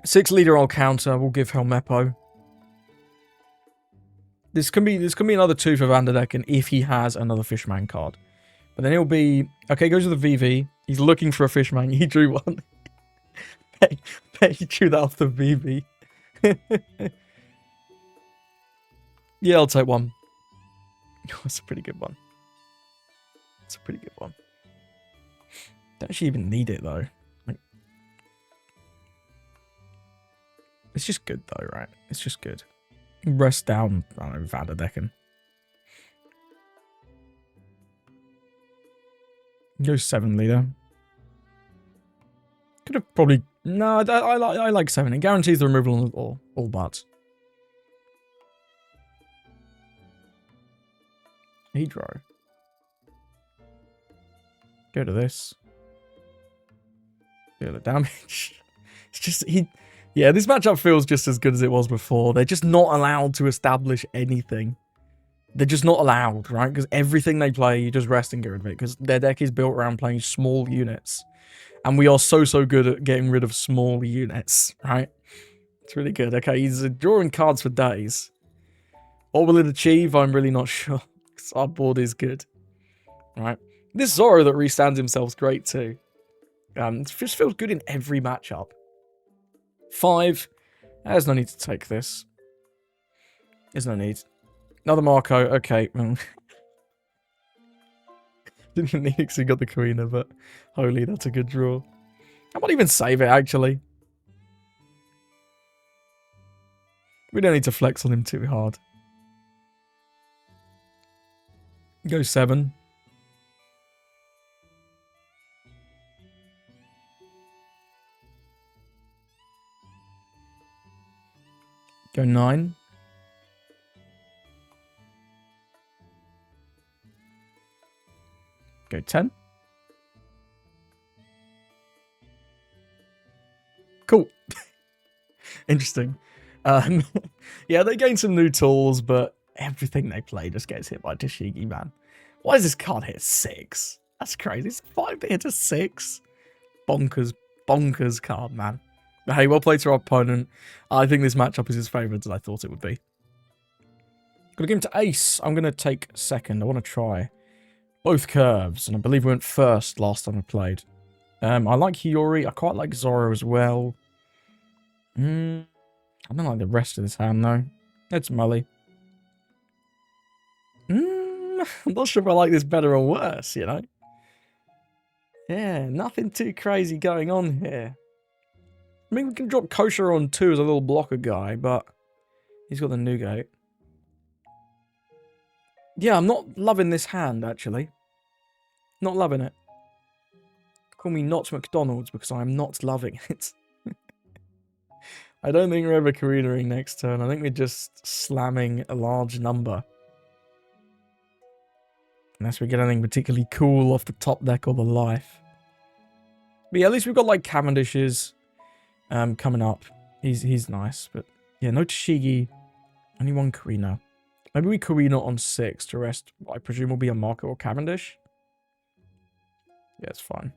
6 leader I'll counter. We'll give Helmeppo. This can be another 2 for Vanderdecken if he has another Fishman card. But then he'll be... Okay, goes to the VV. He's looking for a Fishman. He drew one. Bet he drew that off the VV. Yeah, I'll take one. That's a pretty good one. That's a pretty good one. Don't actually even need it, though. Like, it's just good, though, right? It's just good. Rest down, I don't know, Vanderdecken. Go 7 leader. Could have probably... No, I like 7. It guarantees the removal of all butts. Hydro. Go to this. Do the damage. It's just... Yeah, this matchup feels just as good as it was before. They're just not allowed to establish anything. They're just not allowed, right? Because everything they play, you just rest and get rid of it. Because their deck is built around playing small units. And we are so good at getting rid of small units, right? It's really good. Okay, he's drawing cards for days. What will it achieve? I'm really not sure. Our board is good. Right. This Zoro that restands himself is great too. It just feels good in every matchup. 5. There's no need to take this. There's no need. Another Marco. Okay. Didn't need it because he got the Karina, but holy, that's a good draw. I might even save it, actually. We don't need to flex on him too hard. Go 7. Go 9. Go 10. Cool. Interesting. Yeah, they gained some new tools, but everything they play just gets hit by Tashigi, man. Why is this card hit 6? That's crazy. It's 5 to hit a 6. Bonkers card, man. But hey, well played to our opponent. I think this matchup is as favoured as I thought it would be. Gonna give him to Ace. I'm gonna take second. I want to try both curves, and I believe we went first last time I played. I like Hiyori. I quite like Zoro as well. I don't like the rest of this hand, though. It's Mully. I'm not sure if I like this better or worse, you know? Yeah, nothing too crazy going on here. I mean, we can drop Kosher on 2 as a little blocker guy, but he's got the Nugate. Yeah, I'm not loving this hand, actually. Not loving it. Call me not McDonald's because I am not loving it. I don't think we're ever Karinaing next turn. I think we're just slamming a large number. Unless we get anything particularly cool off the top deck or the life. But yeah, at least we've got like Cavendishes coming up. He's nice. But yeah, no Tashigi. Only one Karina. Maybe we Karina on 6. The rest, I presume, will be a Marco or Cavendish. Yeah, it's fine.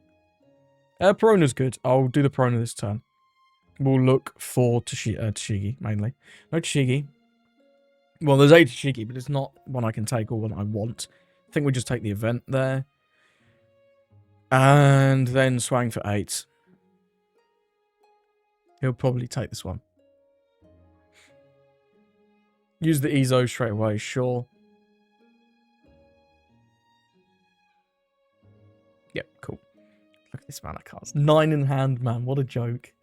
Perona's good. I'll do the Perona this turn. We'll look for Tashigi, mainly. No Tashigi. Well, there's a Tashigi, but it's not one I can take or one I want. I think we just take the event there. And then swang for 8. He'll probably take this one. Use the Ezo straight away, sure. Yep, cool. Look at this mana cards. 9 in hand, man. What a joke.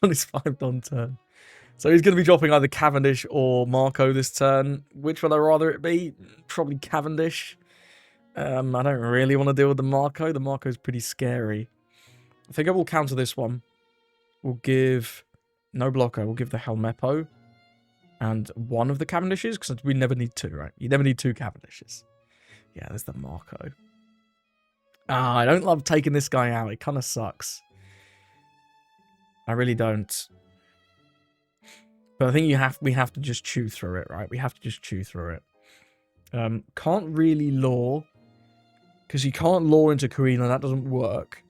On his 5-don turn. So he's going to be dropping either Cavendish or Marco this turn. Which would I rather it be? Probably Cavendish. I don't really want to deal with the Marco. The Marco's pretty scary. I think I will counter this one. We'll give no blocker. We'll give the Helmeppo and one of the Cavendishes, because we never need 2, right? You never need 2 Cavendishes. Yeah, there's the Marco. I don't love taking this guy out. It kind of sucks. I really don't. But I think we have to just chew through it, right? We have to just chew through it. Can't really lure, because you can't lure into Karina. That doesn't work.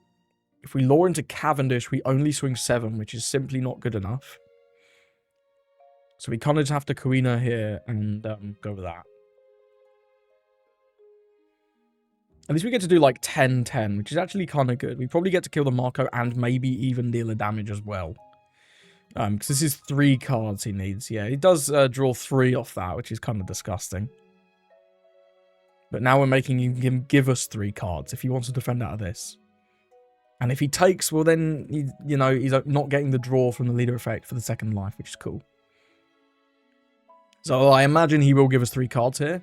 If we lure into Cavendish, we only swing 7, which is simply not good enough. So we kind of just have to Karina here and go with that. At least we get to do like 10-10, which is actually kind of good. We probably get to kill the Marco and maybe even deal the damage as well. Because this is 3 cards he needs. Yeah, he does draw 3 off that, which is kind of disgusting. But now we're making him give us 3 cards if he wants to defend out of this. And if he takes, well then, you know, he's not getting the draw from the leader effect for the second life, which is cool. So I imagine he will give us 3 cards here.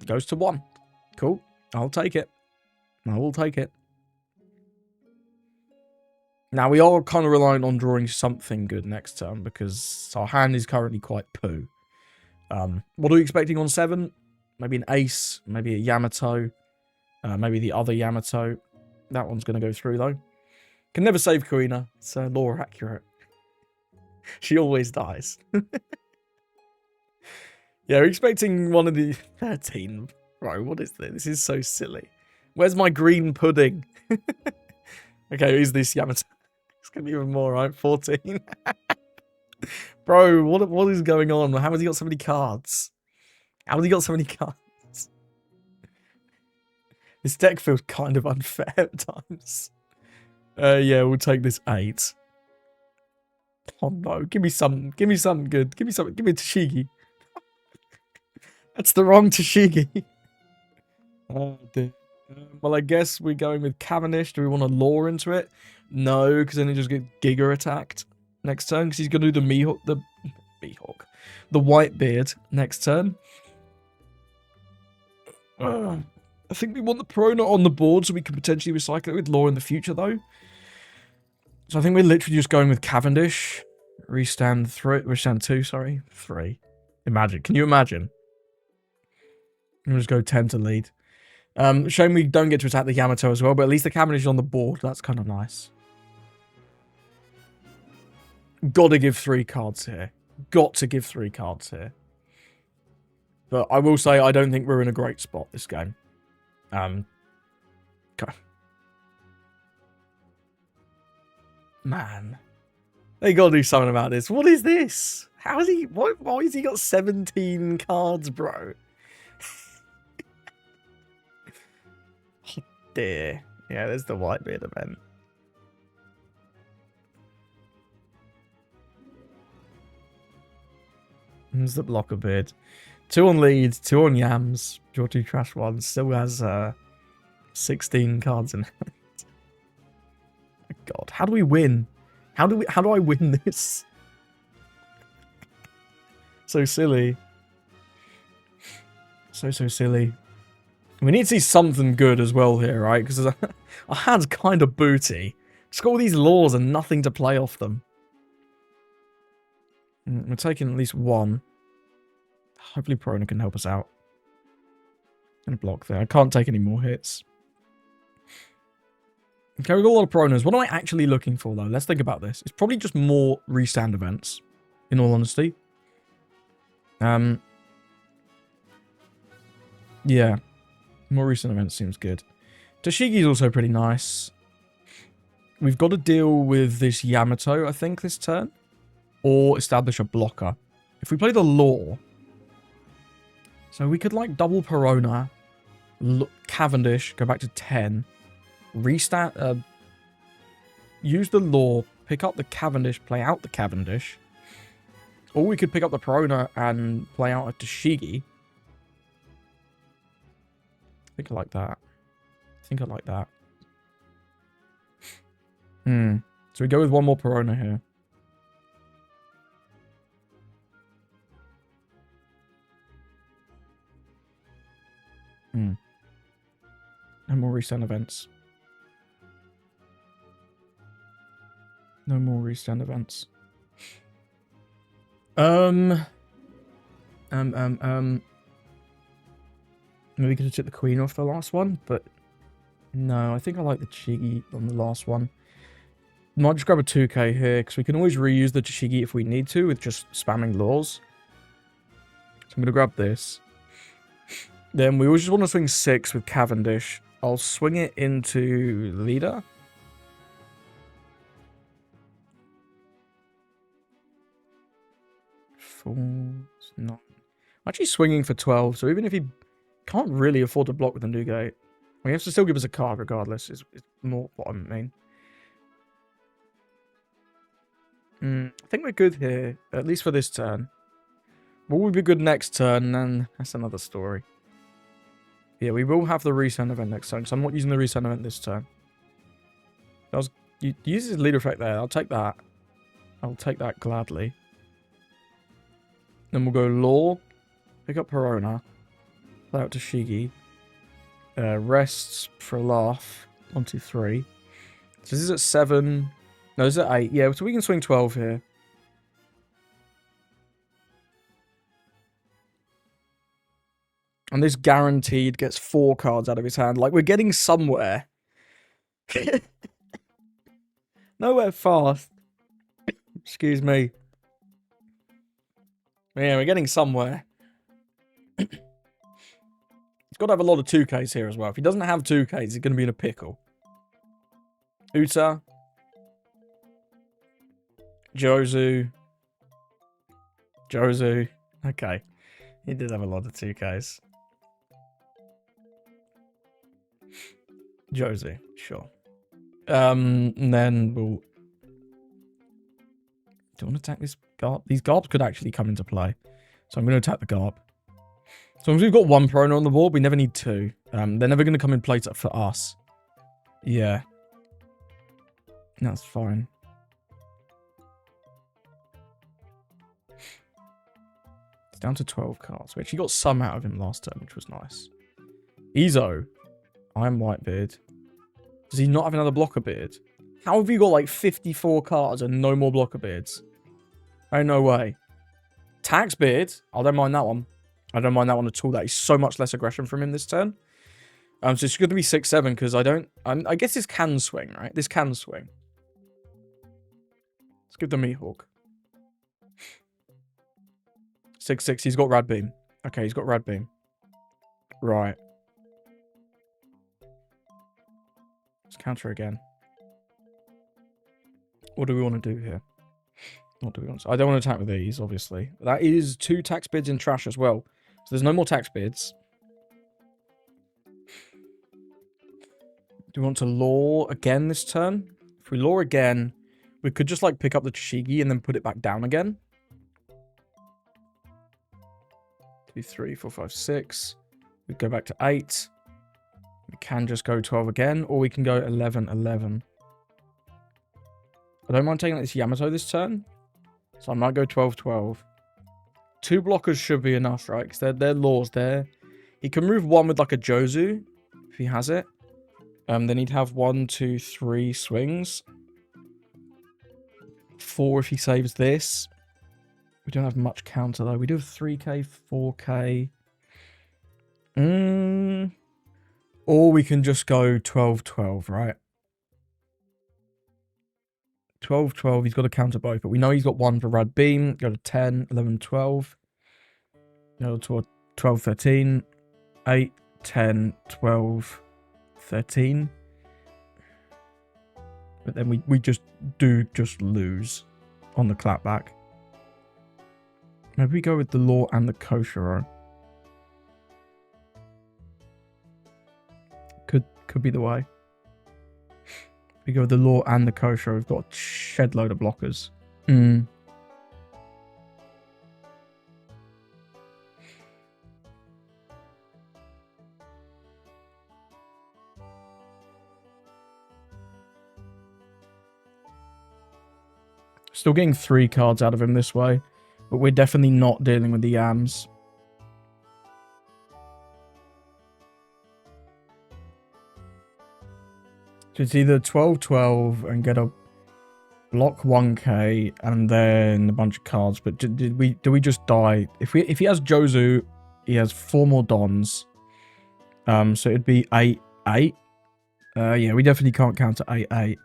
Goes to 1. Cool. I'll take it. I will take it. Now, we are kind of relying on drawing something good next turn because our hand is currently quite poo. What are we expecting on 7? Maybe an Ace, maybe a Yamato, maybe the other Yamato. That one's going to go through, though. Can never save Karina. It's lore accurate. She always dies. Yeah, we're expecting one of the 13. Bro, what is this? This is so silly. Where's my green pudding? Okay, who's this Yamato? It's asking even more, right? 14. Bro, what is going on? How has he got so many cards? How has he got so many cards? This deck feels kind of unfair at times. Yeah, we'll take this 8. Oh no, give me something good. Give me a Tashigi. That's the wrong Tashigi. Oh dear. Well, I guess we're going with Cavendish. Do we want to lure into it? No, because then he just get Giga attacked next turn, because he's going to do the Whitebeard next turn. I think we want the Perona on the board so we can potentially recycle it with lore in the future, though. So I think we're literally just going with Cavendish. Restand 2, sorry. 3. Imagine. Can you imagine? I'm just go 10 to lead. Shame we don't get to attack the Yamato as well, but at least the Cavendish is on the board. That's kind of nice. Got to give 3 cards here. Got to give 3 cards here. But I will say I don't think we're in a great spot this game. Okay. Man. They got to do something about this. What is this? How is he... Why has he got 17 cards, bro? Oh, dear. Yeah, there's the Whitebeard event. There's the blocker beard. 2 on lead, 2 on yams. Draw 2 trash ones. Still has 16 cards in hand. God, how do we win? How do I win this? So silly. So silly. We need to see something good as well here, right? Because our hand's kind of booty. It's got all these laws and nothing to play off them. We're taking at least 1. Hopefully Perona can help us out. Gonna block there. I can't take any more hits. Okay, we've got a lot of Peronas. What am I actually looking for, though? Let's think about this. It's probably just more restand events, in all honesty. Yeah. More recent events seems good. Tashigi's also pretty nice. We've got to deal with this Yamato, I think, this turn. Or establish a blocker. If we play the Law... So we could, like, double Perona. Cavendish, go back to 10. Restart, use the Law, pick up the Cavendish, play out the Cavendish. Or we could pick up the Perona and play out a Tashigi. I think I like that. So we go with 1 more Perona here. No more restand events. No more restand events. Maybe we could have took the Queen off the last one, but no, I think I like the Tashigi on the last one. Might just grab a 2k here, because we can always reuse the Tashigi if we need to, with just spamming laws. So I'm going to grab this. Then we always just want to swing 6 with Cavendish. I'll swing it into leader. I'm actually swinging for 12, so even if he can't really afford to block with the Nugate, he has to still give us a card regardless, is more what I mean. I think we're good here, at least for this turn. Will we be good next turn? Then that's another story. Yeah, we will have the resend event next turn, so I'm not using the resend event this turn. You use his leader effect there, I'll take that. I'll take that gladly. Then we'll go Law, pick up Perona, play out to Shigi, rests for a laugh, 1, 2, 3. So this is at 7, no, this is at 8, yeah, so we can swing 12 here. And this guaranteed gets 4 cards out of his hand. Like, we're getting somewhere. Nowhere fast. Excuse me. Yeah, we're getting somewhere. He's got to have a lot of 2Ks here as well. If he doesn't have 2Ks, he's going to be in a pickle. Uta. Jozu. Jozu. Okay. He did have a lot of 2Ks. Jozu, sure. And then we'll... Do you want to attack this Garb? These Garbs could actually come into play. So I'm going to attack the Garb. So long as we've got one Prono on the board, we never need two. They're never going to come in play for us. Yeah. That's fine. It's down to 12 cards. We actually got some out of him last turn, which was nice. Ezo. I'm Whitebeard. Does he not have another blocker beard? How have you got like 54 cards and no more blocker beards? Ain't no way. Tax beard. I don't mind that one. I don't mind that one at all. That is so much less aggression from him this turn. So it's going to be 6-7 because I guess this can swing, right? This can swing. Let's give the Mihawk. 6-6. He's got Rad Beam. Okay, he's got Rad Beam. Right. Let's counter again. What do we want to do here? What do we want to... I don't want to attack with these, obviously. That is 2 tax bids in trash as well. So there's no more tax bids. Do we want to lure again this turn? If we lure again, we could just like pick up the Chishigi and then put it back down again. 2, 3, 4, 5, 6. We go back to 8. We can just go 12 again, or we can go 11, 11. I don't mind taking this Yamato this turn, so I might go 12, 12. 2 blockers should be enough, right? Because they're laws there. He can move 1 with like a Jozu, if he has it. Then he'd have 1, 2, 3 swings. 4 if he saves this. We don't have much counter though. We do have 3k, 4k. Or we can just go 12, 12, right? 12, 12. He's got to counter both, but we know he's got 1 for Rad Beam. Go to 10, 11, 12. Go to 12, 13. 8, 10, 12, 13. But then we just lose on the clapback. Maybe we go with the Law and the Koshiro. Could be the way. We go with the Law and the Koshiro. We've got a shed load of blockers. Still getting 3 cards out of him this way, but we're definitely not dealing with the Yams. So it's either 12, 12 and get a block 1k and then a bunch of cards. But do we just die? If he has Jozu, he has 4 more Dons. So it'd be 8, 8. Yeah, we definitely can't counter 8, 8.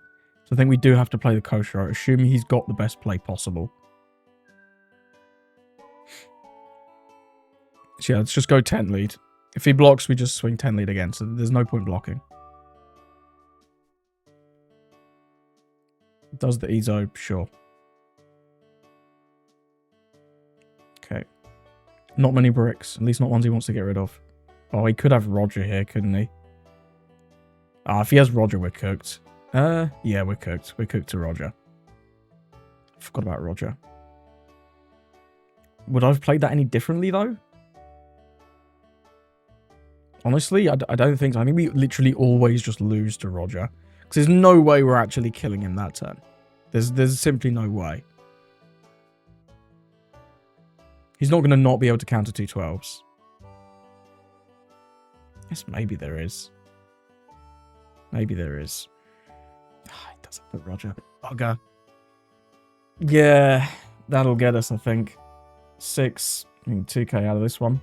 So I think we do have to play the Koshiro, assuming he's got the best play possible. So yeah, let's just go 10 lead. If he blocks, we just swing 10 lead again, so there's no point blocking. Does the Ezo? Sure. Okay. Not many bricks. At least not ones he wants to get rid of. Oh, he could have Roger here, couldn't he? Ah, if he has Roger, we're cooked. Yeah, we're cooked. We're cooked to Roger. Forgot about Roger. Would I have played that any differently, though? Honestly, I don't think so. I think we literally always just lose to Roger. Because there's no way we're actually killing him that turn. There's simply no way. He's not going to not be able to counter 2 12s. Yes, maybe there is. Maybe there is. Oh, it doesn't put Roger. Bugger. Yeah, that'll get us, I think. 6. I mean, 2k out of this one.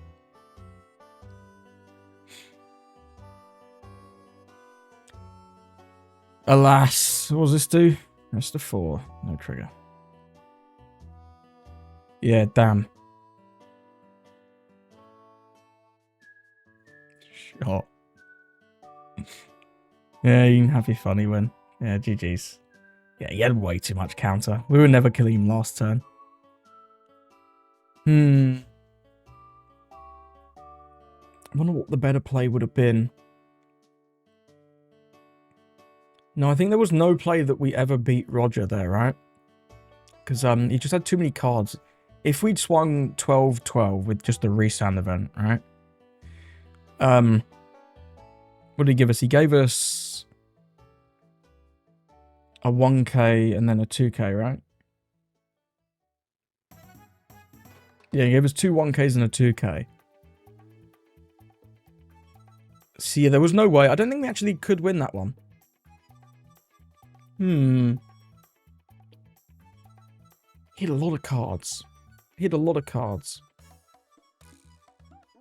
Alas, what does this do? Rest of 4. No trigger. Yeah, damn. Shot. Yeah, you can have your funny win. Yeah, GG's. Yeah. Yeah, he had way too much counter. We would never kill him last turn. I wonder what the better play would have been. No, I think there was no play that we ever beat Roger there, right? Because he just had too many cards. If we'd swung 12-12 with just the restand event, right? What did he give us? He gave us a 1k and then a 2k, right? Yeah, he gave us two 1ks and a 2k. See, yeah, there was no way. I don't think we actually could win that one. He had a lot of cards.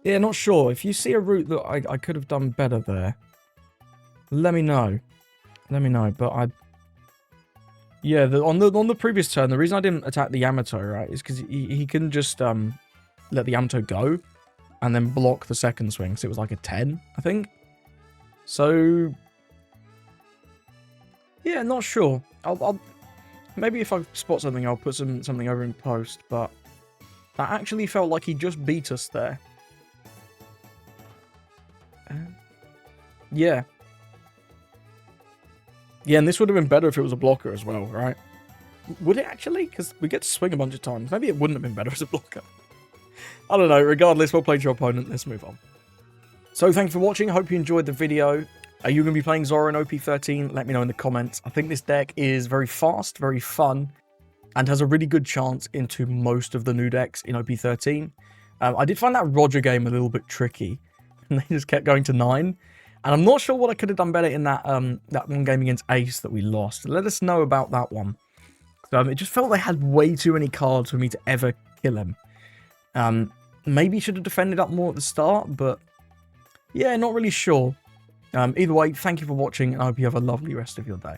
Yeah, not sure. If you see a route that I could have done better there, let me know. But yeah, on the previous turn, the reason I didn't attack the Yamato, right, is because he can just let the Yamato go and then block the second swing. So it was like a 10, I think. So yeah, not sure. I'll maybe if I spot something, I'll put something over in post. But that actually felt like he just beat us there. Yeah. Yeah, and this would have been better if it was a blocker as well, right? Would it actually? Because we get to swing a bunch of times. Maybe it wouldn't have been better as a blocker. I don't know. Regardless, well played your opponent. Let's move on. So thank you for watching. I hope you enjoyed the video. Are you going to be playing Zoro in OP13? Let me know in the comments. I think this deck is very fast, very fun, and has a really good chance into most of the new decks in OP13. I did find that Roger game a little bit tricky, and they just kept going to 9. And I'm not sure what I could have done better in that that one game against Ace that we lost. Let us know about that one. It just felt they had way too many cards for me to ever kill him. Maybe should have defended up more at the start, but yeah, not really sure. Either way, thank you for watching, and I hope you have a lovely rest of your day.